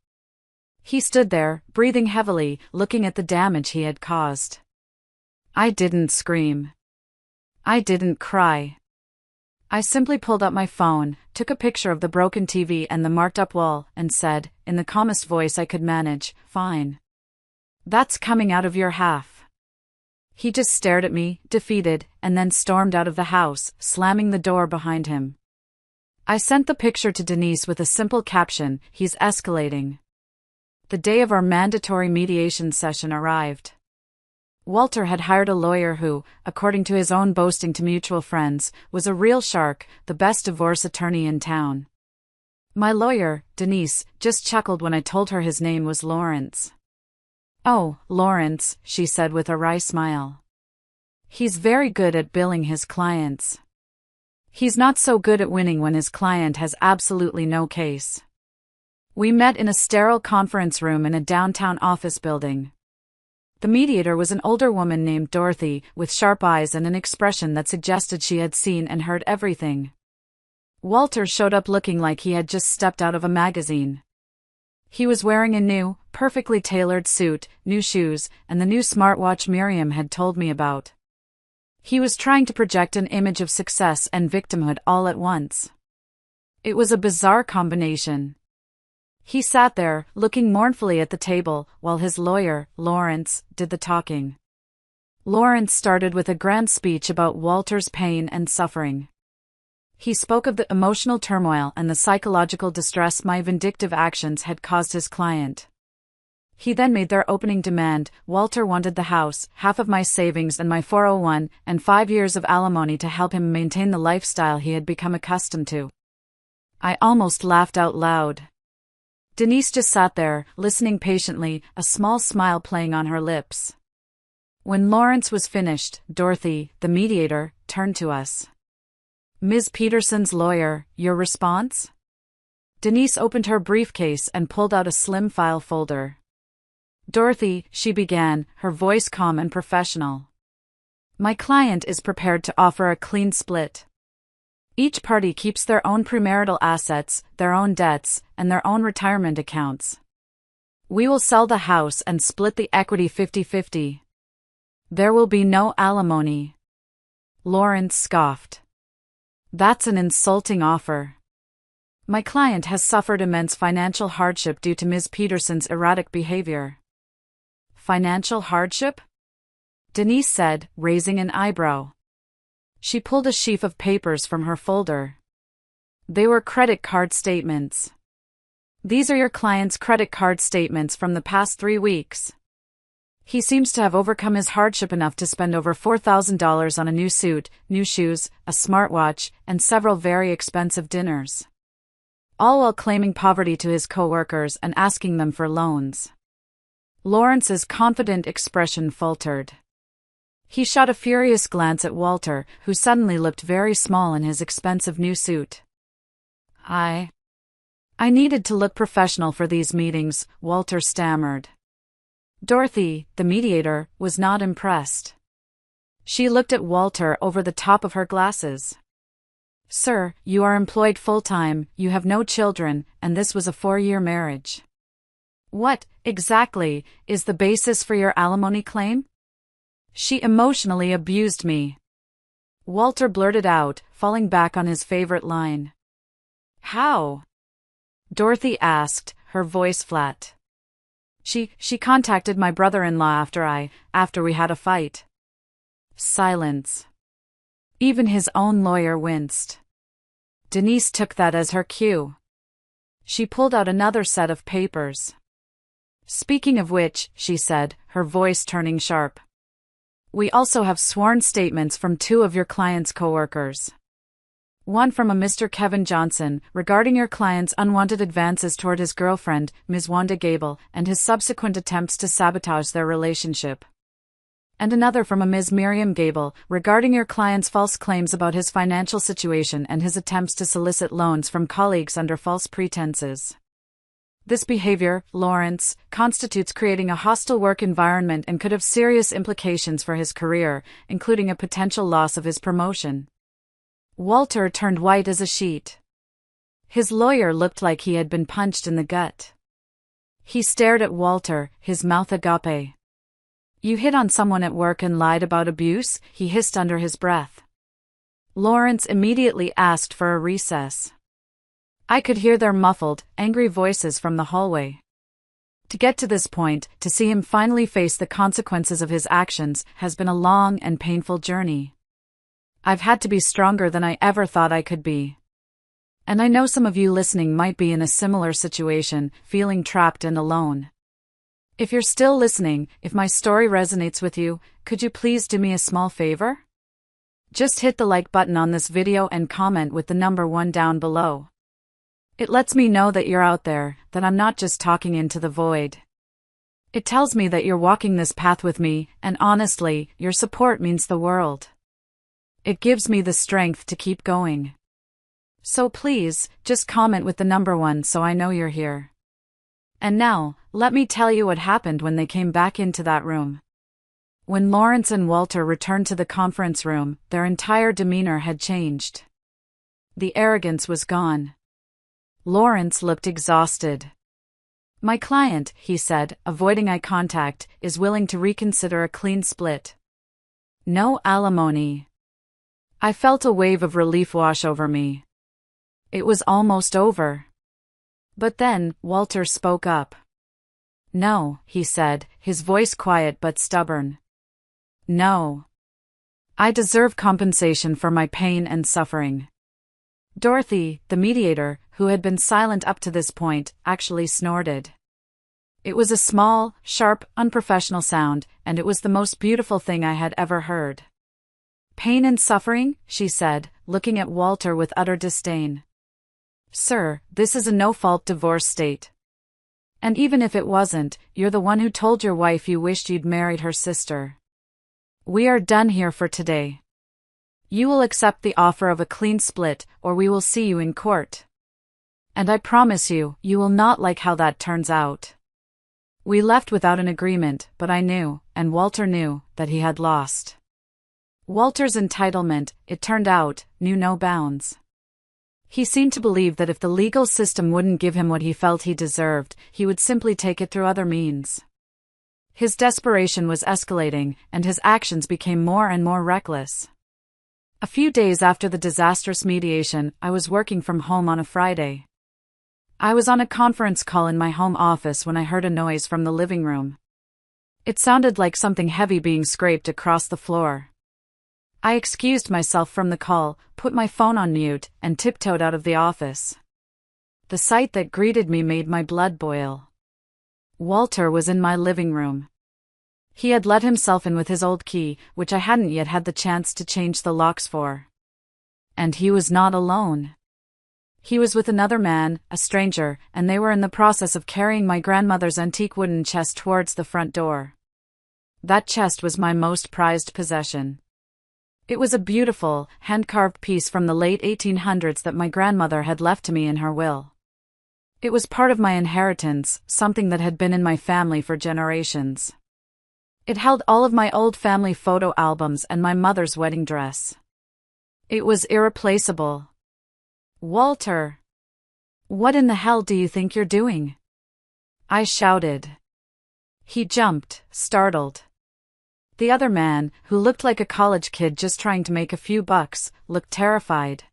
He stood there, breathing heavily, looking at the damage he had caused. I didn't scream. I didn't cry. I simply pulled up my phone, took a picture of the broken TV and the marked-up wall, and said, in the calmest voice I could manage, "Fine. That's coming out of your half." He just stared at me, defeated, and then stormed out of the house, slamming the door behind him. I sent the picture to Denise with a simple caption, "He's escalating." The day of our mandatory mediation session arrived. Walter had hired a lawyer who, according to his own boasting to mutual friends, was a real shark, the best divorce attorney in town. My lawyer, Denise, just chuckled when I told her his name was Lawrence. "Oh, Lawrence," she said with a wry smile. "He's very good at billing his clients. He's not so good at winning when his client has absolutely no case." We met in a sterile conference room in a downtown office building. The mediator was an older woman named Dorothy, with sharp eyes and an expression that suggested she had seen and heard everything. Walter showed up looking like he had just stepped out of a magazine. He was wearing a new, perfectly tailored suit, new shoes, and the new smartwatch Miriam had told me about. He was trying to project an image of success and victimhood all at once. It was a bizarre combination. He sat there, looking mournfully at the table, while his lawyer, Lawrence, did the talking. Lawrence started with a grand speech about Walter's pain and suffering. He spoke of the emotional turmoil and the psychological distress my vindictive actions had caused his client. He then made their opening demand. Walter wanted the house, half of my savings and my 401, and 5 years of alimony to help him maintain the lifestyle he had become accustomed to. I almost laughed out loud. Denise just sat there, listening patiently, a small smile playing on her lips. When Lawrence was finished, Dorothy, the mediator, turned to us. "Ms. Peterson's lawyer, your response?" Denise opened her briefcase and pulled out a slim file folder. "Dorothy," she began, her voice calm and professional. "My client is prepared to offer a clean split. Each party keeps their own premarital assets, their own debts, and their own retirement accounts. We will sell the house and split the equity 50-50. There will be no alimony." Lawrence scoffed. "That's an insulting offer. My client has suffered immense financial hardship due to Ms. Peterson's erratic behavior." "Financial hardship?" Denise said, raising an eyebrow. She pulled a sheaf of papers from her folder. They were credit card statements. "These are your client's credit card statements from the past 3 weeks. He seems to have overcome his hardship enough to spend over $4,000 on a new suit, new shoes, a smartwatch, and several very expensive dinners. All while claiming poverty to his co-workers and asking them for loans." Lawrence's confident expression faltered. He shot a furious glance at Walter, who suddenly looked very small in his expensive new suit. I needed to look professional for these meetings," Walter stammered. Dorothy, the mediator, was not impressed. She looked at Walter over the top of her glasses. "Sir, you are employed full-time, you have no children, and this was a 4-year marriage. What, exactly, is the basis for your alimony claim?" "She emotionally abused me," Walter blurted out, falling back on his favorite line. "How?" Dorothy asked, her voice flat. She contacted my brother-in-law after we had a fight. Silence. Even his own lawyer winced. Denise took that as her cue. She pulled out another set of papers. Speaking of which, she said, her voice turning sharp. We also have sworn statements from 2 of your client's coworkers. One from a Mr. Kevin Johnson, regarding your client's unwanted advances toward his girlfriend, Ms. Wanda Gable, and his subsequent attempts to sabotage their relationship. And another from a Ms. Miriam Gable, regarding your client's false claims about his financial situation and his attempts to solicit loans from colleagues under false pretenses. This behavior, Lawrence, constitutes creating a hostile work environment and could have serious implications for his career, including a potential loss of his promotion. Walter turned white as a sheet. His lawyer looked like he had been punched in the gut. He stared at Walter, his mouth agape. You hit on someone at work and lied about abuse? He hissed under his breath. Lawrence immediately asked for a recess. I could hear their muffled, angry voices from the hallway. To get to this point, to see him finally face the consequences of his actions, has been a long and painful journey. I've had to be stronger than I ever thought I could be. And I know some of you listening might be in a similar situation, feeling trapped and alone. If you're still listening, if my story resonates with you, could you please do me a small favor? Just hit the like button on this video and comment with the number 1 down below. It lets me know that you're out there, that I'm not just talking into the void. It tells me that you're walking this path with me, and honestly, your support means the world. It gives me the strength to keep going. So please, just comment with the number 1 so I know you're here. And now, let me tell you what happened when they came back into that room. When Lawrence and Walter returned to the conference room, their entire demeanor had changed. The arrogance was gone. Lawrence looked exhausted. My client, he said, avoiding eye contact, is willing to reconsider a clean split. No alimony. I felt a wave of relief wash over me. It was almost over. But then, Walter spoke up. No, he said, his voice quiet but stubborn. No. I deserve compensation for my pain and suffering. Dorothy, the mediator, who had been silent up to this point, actually snorted. It was a small, sharp, unprofessional sound, and it was the most beautiful thing I had ever heard. Pain and suffering, she said, looking at Walter with utter disdain. Sir, this is a no-fault divorce state. And even if it wasn't, you're the one who told your wife you wished you'd married her sister. We are done here for today. You will accept the offer of a clean split, or we will see you in court. And I promise you, you will not like how that turns out. We left without an agreement, but I knew, and Walter knew, that he had lost. Walter's entitlement, it turned out, knew no bounds. He seemed to believe that if the legal system wouldn't give him what he felt he deserved, he would simply take it through other means. His desperation was escalating, and his actions became more and more reckless. A few days after the disastrous mediation, I was working from home on a Friday. I was on a conference call in my home office when I heard a noise from the living room. It sounded like something heavy being scraped across the floor. I excused myself from the call, put my phone on mute, and tiptoed out of the office. The sight that greeted me made my blood boil. Walter was in my living room. He had let himself in with his old key, which I hadn't yet had the chance to change the locks for. And he was not alone. He was with another man, a stranger, and they were in the process of carrying my grandmother's antique wooden chest towards the front door. That chest was my most prized possession. It was a beautiful, hand-carved piece from the late 1800s that my grandmother had left to me in her will. It was part of my inheritance, something that had been in my family for generations. It held all of my old family photo albums and my mother's wedding dress. It was irreplaceable. Walter! What in the hell do you think you're doing? I shouted. He jumped, startled. The other man, who looked like a college kid just trying to make a few bucks, looked terrified.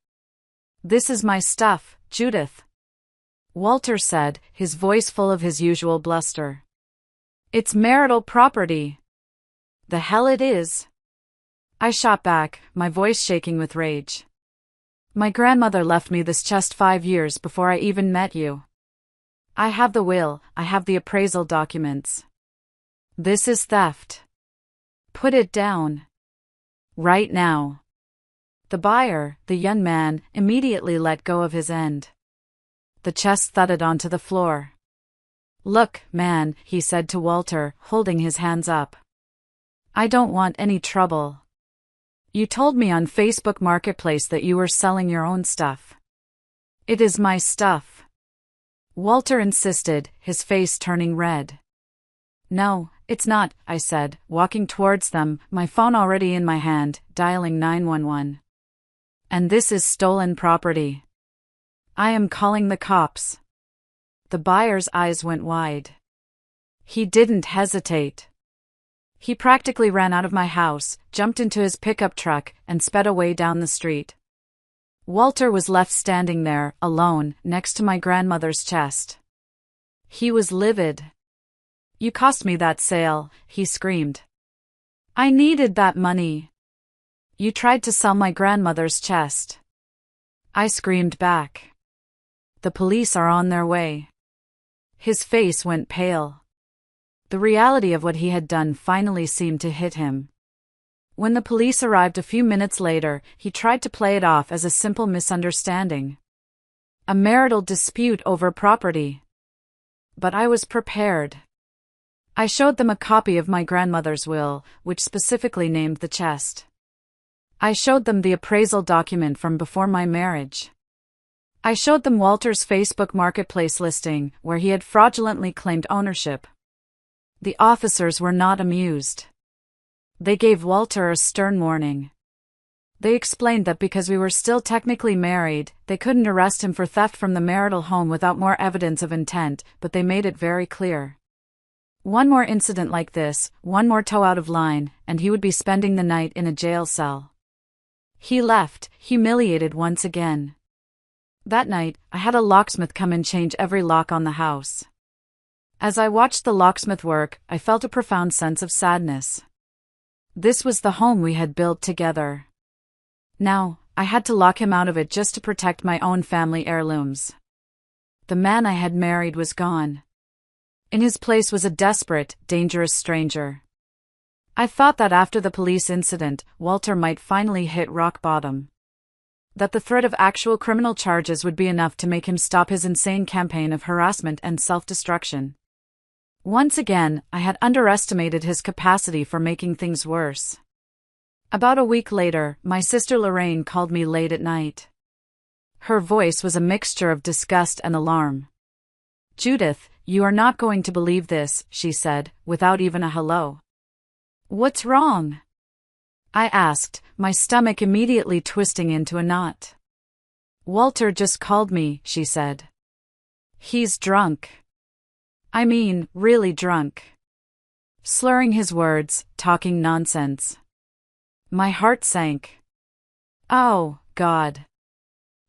This is my stuff, Judith. Walter said, his voice full of his usual bluster. It's marital property. The hell it is. I shot back, my voice shaking with rage. My grandmother left me this chest 5 years before I even met you. I have the will, I have the appraisal documents. This is theft. Put it down. Right now. The buyer, the young man, immediately let go of his end. The chest thudded onto the floor. Look, man, he said to Walter, holding his hands up. I don't want any trouble. You told me on Facebook Marketplace that you were selling your own stuff. It is my stuff. Walter insisted, his face turning red. No, it's not, I said, walking towards them, my phone already in my hand, dialing 911. And this is stolen property. I am calling the cops. The buyer's eyes went wide. He didn't hesitate. He practically ran out of my house, jumped into his pickup truck, and sped away down the street. Walter was left standing there, alone, next to my grandmother's chest. He was livid. You cost me that sale, he screamed. I needed that money. You tried to sell my grandmother's chest. I screamed back. The police are on their way. His face went pale. The reality of what he had done finally seemed to hit him. When the police arrived a few minutes later, he tried to play it off as a simple misunderstanding. A marital dispute over property. But I was prepared. I showed them a copy of my grandmother's will, which specifically named the chest. I showed them the appraisal document from before my marriage. I showed them Walter's Facebook Marketplace listing, where he had fraudulently claimed ownership. The officers were not amused. They gave Walter a stern warning. They explained that because we were still technically married, they couldn't arrest him for theft from the marital home without more evidence of intent, but they made it very clear. One more incident like this, one more toe out of line, and he would be spending the night in a jail cell. He left, humiliated once again. That night, I had a locksmith come and change every lock on the house. As I watched the locksmith work, I felt a profound sense of sadness. This was the home we had built together. Now, I had to lock him out of it just to protect my own family heirlooms. The man I had married was gone. In his place was a desperate, dangerous stranger. I thought that after the police incident, Walter might finally hit rock bottom. That the threat of actual criminal charges would be enough to make him stop his insane campaign of harassment and self-destruction. Once again, I had underestimated his capacity for making things worse. About a week later, my sister Lorraine called me late at night. Her voice was a mixture of disgust and alarm. Judith, you are not going to believe this, she said, without even a hello. What's wrong? I asked, my stomach immediately twisting into a knot. Walter just called me, she said. He's drunk. I mean, really drunk. Slurring his words, talking nonsense. My heart sank. Oh, God.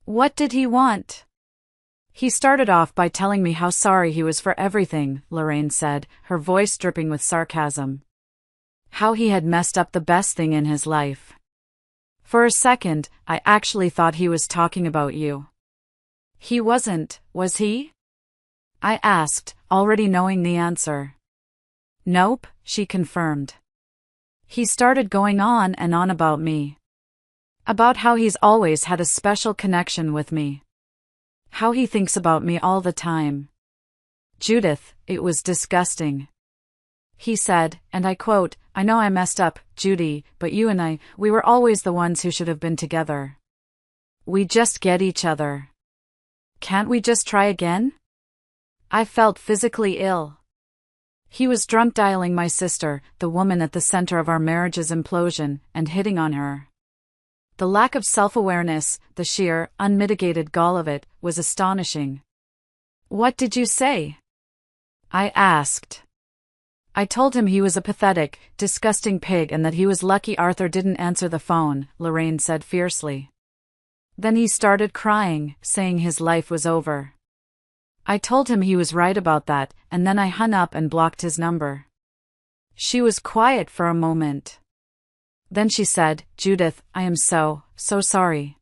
What did he want? He started off by telling me how sorry he was for everything, Lorraine said, her voice dripping with sarcasm. How he had messed up the best thing in his life. For a second, I actually thought he was talking about you. He wasn't, was he? I asked, already knowing the answer. Nope, she confirmed. He started going on and on about me. About how he's always had a special connection with me. How he thinks about me all the time. Judith, it was disgusting. He said, and I quote, I know I messed up, Judy, but you and I, we were always the ones who should have been together. We just get each other. Can't we just try again? I felt physically ill. He was drunk dialing my sister, the woman at the center of our marriage's implosion, and hitting on her. The lack of self-awareness, the sheer, unmitigated gall of it, was astonishing. What did you say? I asked. I told him he was a pathetic, disgusting pig and that he was lucky Arthur didn't answer the phone, Lorraine said fiercely. Then he started crying, saying his life was over. I told him he was right about that, and then I hung up and blocked his number. She was quiet for a moment. Then she said, "Judith, I am so sorry.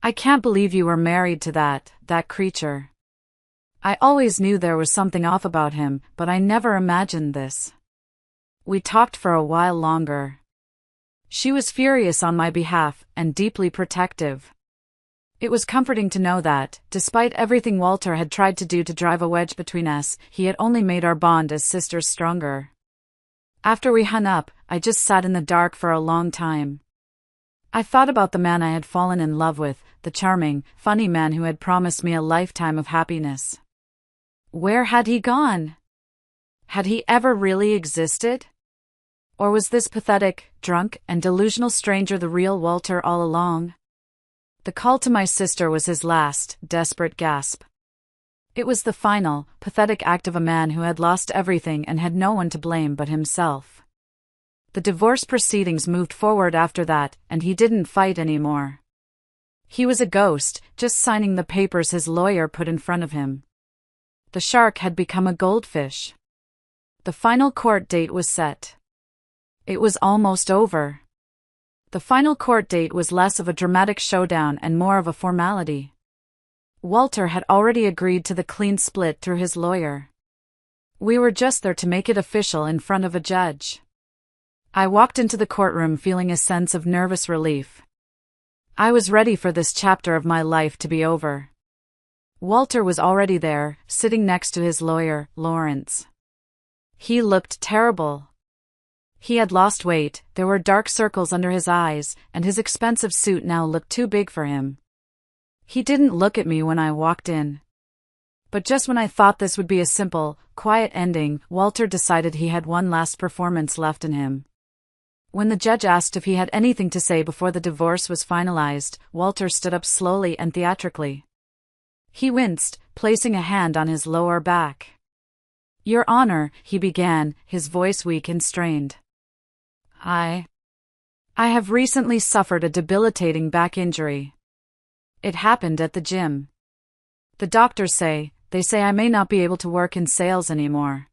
I can't believe you were married to that creature. I always knew there was something off about him, but I never imagined this." We talked for a while longer. She was furious on my behalf, and deeply protective. It was comforting to know that, despite everything Walter had tried to do to drive a wedge between us, he had only made our bond as sisters stronger. After we hung up, I just sat in the dark for a long time. I thought about the man I had fallen in love with, the charming, funny man who had promised me a lifetime of happiness. Where had he gone? Had he ever really existed? Or was this pathetic, drunk, and delusional stranger the real Walter all along? The call to my sister was his last, desperate gasp. It was the final, pathetic act of a man who had lost everything and had no one to blame but himself. The divorce proceedings moved forward after that, and he didn't fight anymore. He was a ghost, just signing the papers his lawyer put in front of him. The shark had become a goldfish. The final court date was set. It was almost over. The final court date was less of a dramatic showdown and more of a formality. Walter had already agreed to the clean split through his lawyer. We were just there to make it official in front of a judge. I walked into the courtroom feeling a sense of nervous relief. I was ready for this chapter of my life to be over. Walter was already there, sitting next to his lawyer, Lawrence. He looked terrible. He had lost weight, there were dark circles under his eyes, and his expensive suit now looked too big for him. He didn't look at me when I walked in. But just when I thought this would be a simple, quiet ending, Walter decided he had one last performance left in him. When the judge asked if he had anything to say before the divorce was finalized, Walter stood up slowly and theatrically. He winced, placing a hand on his lower back. "Your Honor," he began, his voice weak and strained. I have recently suffered a debilitating back injury. It happened at the gym. The doctors say I may not be able to work in sales anymore.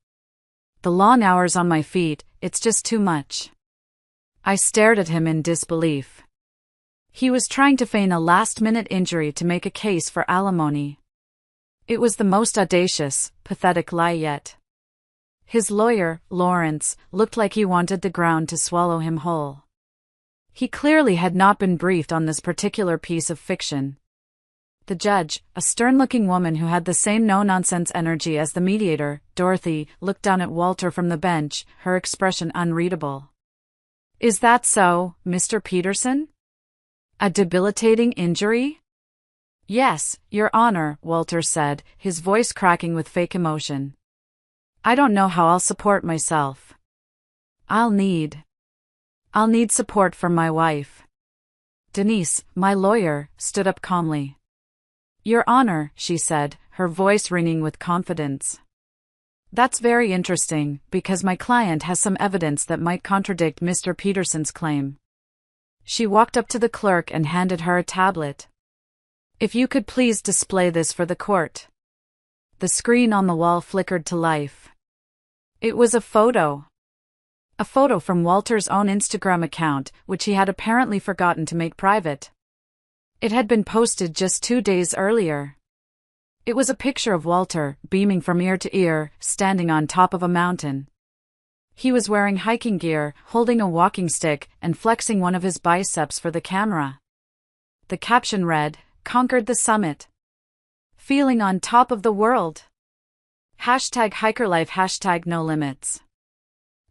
The long hours on my feet, it's just too much." I stared at him in disbelief. He was trying to feign a last-minute injury to make a case for alimony. It was the most audacious, pathetic lie yet. His lawyer, Lawrence, looked like he wanted the ground to swallow him whole. He clearly had not been briefed on this particular piece of fiction. The judge, a stern-looking woman who had the same no-nonsense energy as the mediator, Dorothy, looked down at Walter from the bench, her expression unreadable. "Is that so, Mr. Peterson? A debilitating injury?" "Yes, Your Honor," Walter said, his voice cracking with fake emotion. "I don't know how I'll support myself. I'll need support from my wife." Denise, my lawyer, stood up calmly. "Your Honor," she said, her voice ringing with confidence. "That's very interesting, because my client has some evidence that might contradict Mr. Peterson's claim." She walked up to the clerk and handed her a tablet. "If you could please display this for the court." The screen on the wall flickered to life. It was a photo. A photo from Walter's own Instagram account, which he had apparently forgotten to make private. It had been posted just 2 days earlier. It was a picture of Walter, beaming from ear to ear, standing on top of a mountain. He was wearing hiking gear, holding a walking stick, and flexing one of his biceps for the camera. The caption read, "Conquered the summit. Feeling on top of the world. #hikerlife #no limits."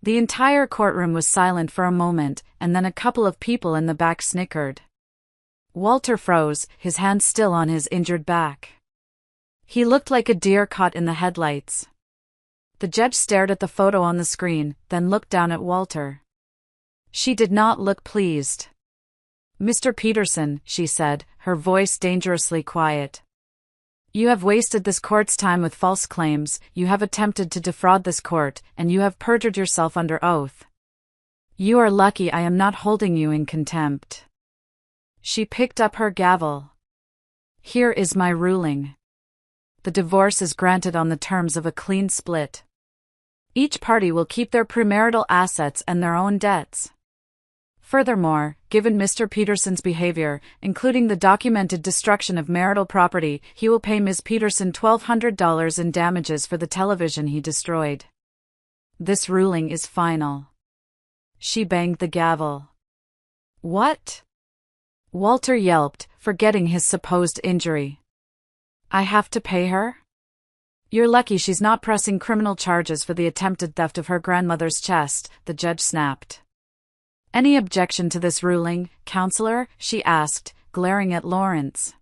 The entire courtroom was silent for a moment, and then a couple of people in the back snickered. Walter froze, his hand still on his injured back. He looked like a deer caught in the headlights. The judge stared at the photo on the screen, then looked down at Walter. She did not look pleased. "Mr. Peterson," she said, her voice dangerously quiet. "You have wasted this court's time with false claims, you have attempted to defraud this court, and you have perjured yourself under oath. You are lucky I am not holding you in contempt." She picked up her gavel. "Here is my ruling. The divorce is granted on the terms of a clean split. Each party will keep their premarital assets and their own debts. Furthermore, given Mr. Peterson's behavior, including the documented destruction of marital property, he will pay Ms. Peterson $1,200 in damages for the television he destroyed. This ruling is final. She banged the gavel. What? Walter yelped, forgetting his supposed injury. I have to pay her? You're lucky she's not pressing criminal charges for the attempted theft of her grandmother's chest, the judge snapped. Any objection to this ruling, counselor? She asked, glaring at Lawrence.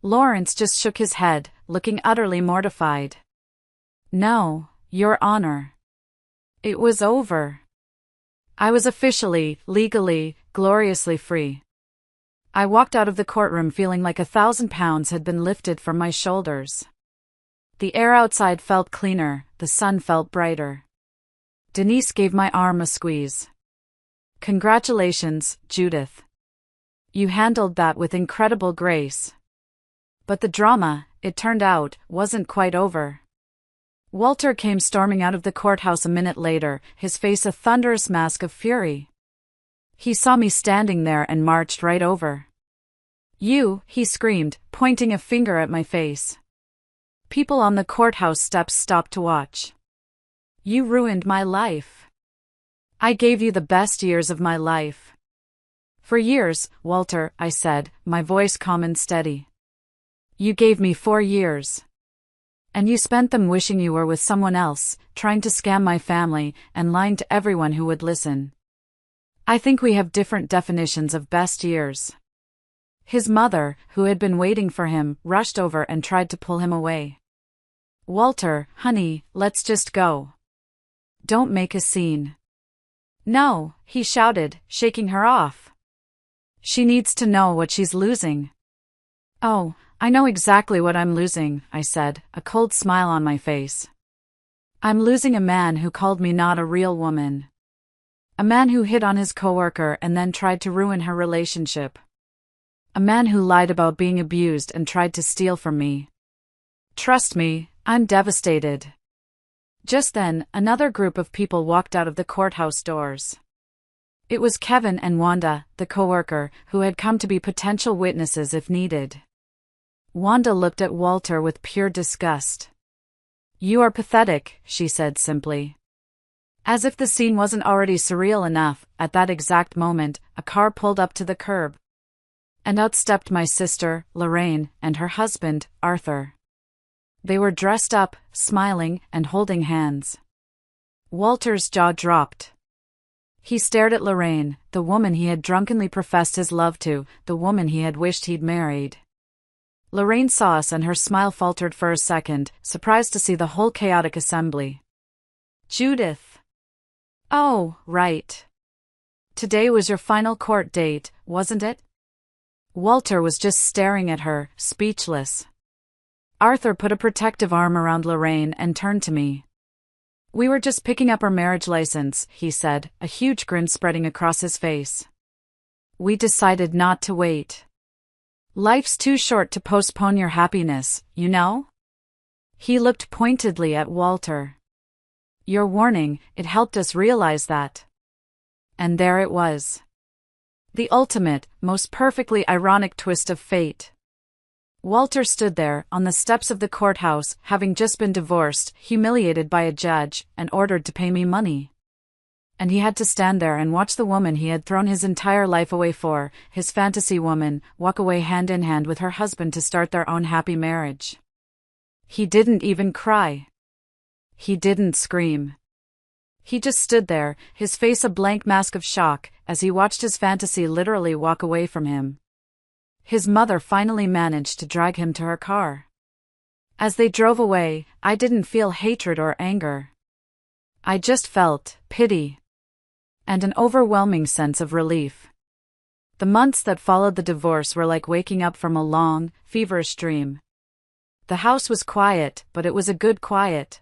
Lawrence just shook his head, looking utterly mortified. No, Your Honor. It was over. I was officially, legally, gloriously free. I walked out of the courtroom feeling like 1,000 pounds had been lifted from my shoulders. The air outside felt cleaner, the sun felt brighter. Denise gave my arm a squeeze. Congratulations, Judith. You handled that with incredible grace. But the drama, it turned out, wasn't quite over. Walter came storming out of the courthouse a minute later, his face a thunderous mask of fury. He saw me standing there and marched right over. You, he screamed, pointing a finger at my face. People on the courthouse steps stopped to watch. You ruined my life. I gave you the best years of my life. For years, Walter, I said, my voice calm and steady. You gave me 4 years. And you spent them wishing you were with someone else, trying to scam my family, and lying to everyone who would listen. I think we have different definitions of best years. His mother, who had been waiting for him, rushed over and tried to pull him away. Walter, honey, let's just go. Don't make a scene. No, he shouted, shaking her off. She needs to know what she's losing. Oh, I know exactly what I'm losing, I said, a cold smile on my face. I'm losing a man who called me not a real woman. A man who hit on his coworker and then tried to ruin her relationship. A man who lied about being abused and tried to steal from me. Trust me, I'm devastated. Just then, another group of people walked out of the courthouse doors. It was Kevin and Wanda, the coworker, who had come to be potential witnesses if needed. Wanda looked at Walter with pure disgust. You are pathetic, she said simply. As if the scene wasn't already surreal enough, at that exact moment, a car pulled up to the curb. And out stepped my sister, Lorraine, and her husband, Arthur. They were dressed up, smiling, and holding hands. Walter's jaw dropped. He stared at Lorraine, the woman he had drunkenly professed his love to, the woman he had wished he'd married. Lorraine saw us and her smile faltered for a second, surprised to see the whole chaotic assembly. Judith. Oh, right. Today was your final court date, wasn't it? Walter was just staring at her, speechless. Arthur put a protective arm around Lorraine and turned to me. We were just picking up our marriage license, he said, a huge grin spreading across his face. We decided not to wait. Life's too short to postpone your happiness, you know? He looked pointedly at Walter. Your warning, it helped us realize that. And there it was. The ultimate, most perfectly ironic twist of fate. Walter stood there, on the steps of the courthouse, having just been divorced, humiliated by a judge, and ordered to pay me money. And he had to stand there and watch the woman he had thrown his entire life away for, his fantasy woman, walk away hand in hand with her husband to start their own happy marriage. He didn't even cry. He didn't scream. He just stood there, his face a blank mask of shock, as he watched his fantasy literally walk away from him. His mother finally managed to drag him to her car. As they drove away, I didn't feel hatred or anger. I just felt pity. And an overwhelming sense of relief. The months that followed the divorce were like waking up from a long, feverish dream. The house was quiet, but it was a good quiet.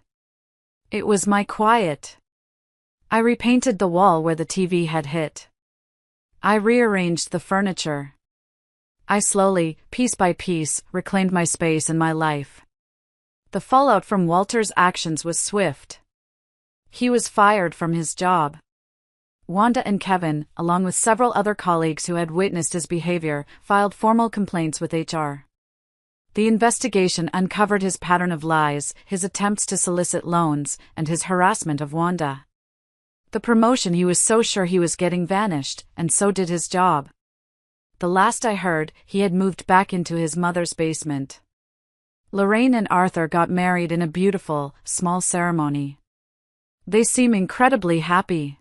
It was my quiet. I repainted the wall where the TV had hit. I rearranged the furniture. I slowly, piece by piece, reclaimed my space and my life. The fallout from Walter's actions was swift. He was fired from his job. Wanda and Kevin, along with several other colleagues who had witnessed his behavior, filed formal complaints with HR. The investigation uncovered his pattern of lies, his attempts to solicit loans, and his harassment of Wanda. The promotion he was so sure he was getting vanished, and so did his job. The last I heard, he had moved back into his mother's basement. Lorraine and Arthur got married in a beautiful, small ceremony. They seem incredibly happy.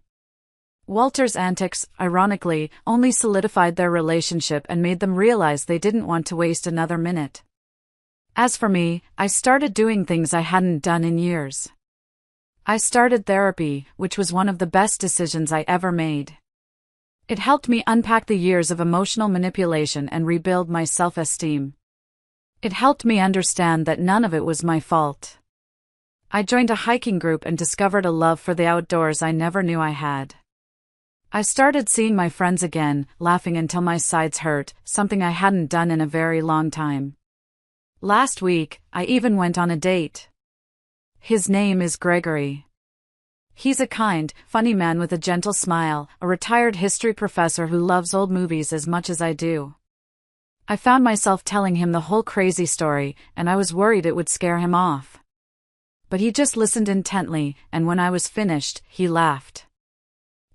Walter's antics, ironically, only solidified their relationship and made them realize they didn't want to waste another minute. As for me, I started doing things I hadn't done in years. I started therapy, which was one of the best decisions I ever made. It helped me unpack the years of emotional manipulation and rebuild my self-esteem. It helped me understand that none of it was my fault. I joined a hiking group and discovered a love for the outdoors I never knew I had. I started seeing my friends again, laughing until my sides hurt, something I hadn't done in a very long time. Last week, I even went on a date. His name is Gregory. He's a kind, funny man with a gentle smile, a retired history professor who loves old movies as much as I do. I found myself telling him the whole crazy story, and I was worried it would scare him off. But he just listened intently, and when I was finished, he laughed.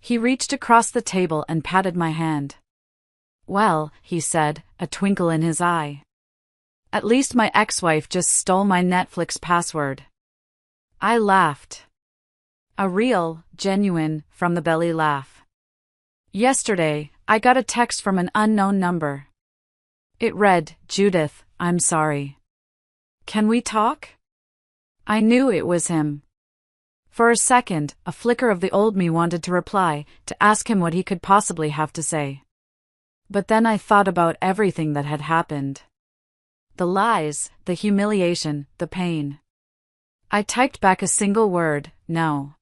He reached across the table and patted my hand. "Well," he said, a twinkle in his eye. "At least my ex-wife just stole my Netflix password." I laughed. A real, genuine, from-the-belly laugh. Yesterday, I got a text from an unknown number. It read, "Judith, I'm sorry. Can we talk?" I knew it was him. For a second, a flicker of the old me wanted to reply, to ask him what he could possibly have to say. But then I thought about everything that had happened. The lies, the humiliation, the pain. I typed back a single word, "No."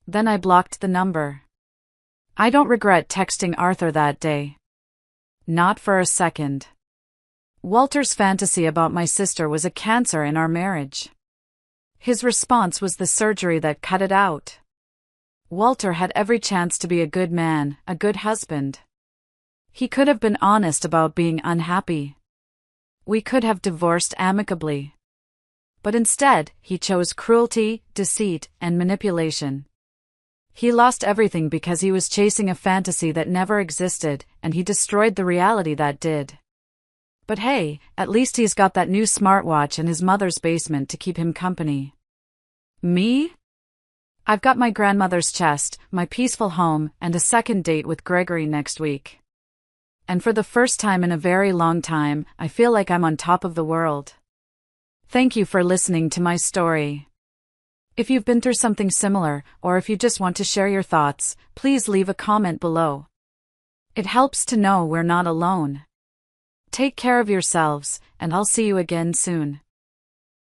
Then I blocked the number. I don't regret texting Arthur that day. Not for a second. Walter's fantasy about my sister was a cancer in our marriage. His response was the surgery that cut it out. Walter had every chance to be a good man, a good husband. He could have been honest about being unhappy. We could have divorced amicably. But instead, he chose cruelty, deceit, and manipulation. He lost everything because he was chasing a fantasy that never existed, and he destroyed the reality that did. But hey, at least he's got that new smartwatch in his mother's basement to keep him company. Me? I've got my grandmother's chest, my peaceful home, and a second date with Gregory next week. And for the first time in a very long time, I feel like I'm on top of the world. Thank you for listening to my story. If you've been through something similar, or if you just want to share your thoughts, please leave a comment below. It helps to know we're not alone. Take care of yourselves, and I'll see you again soon.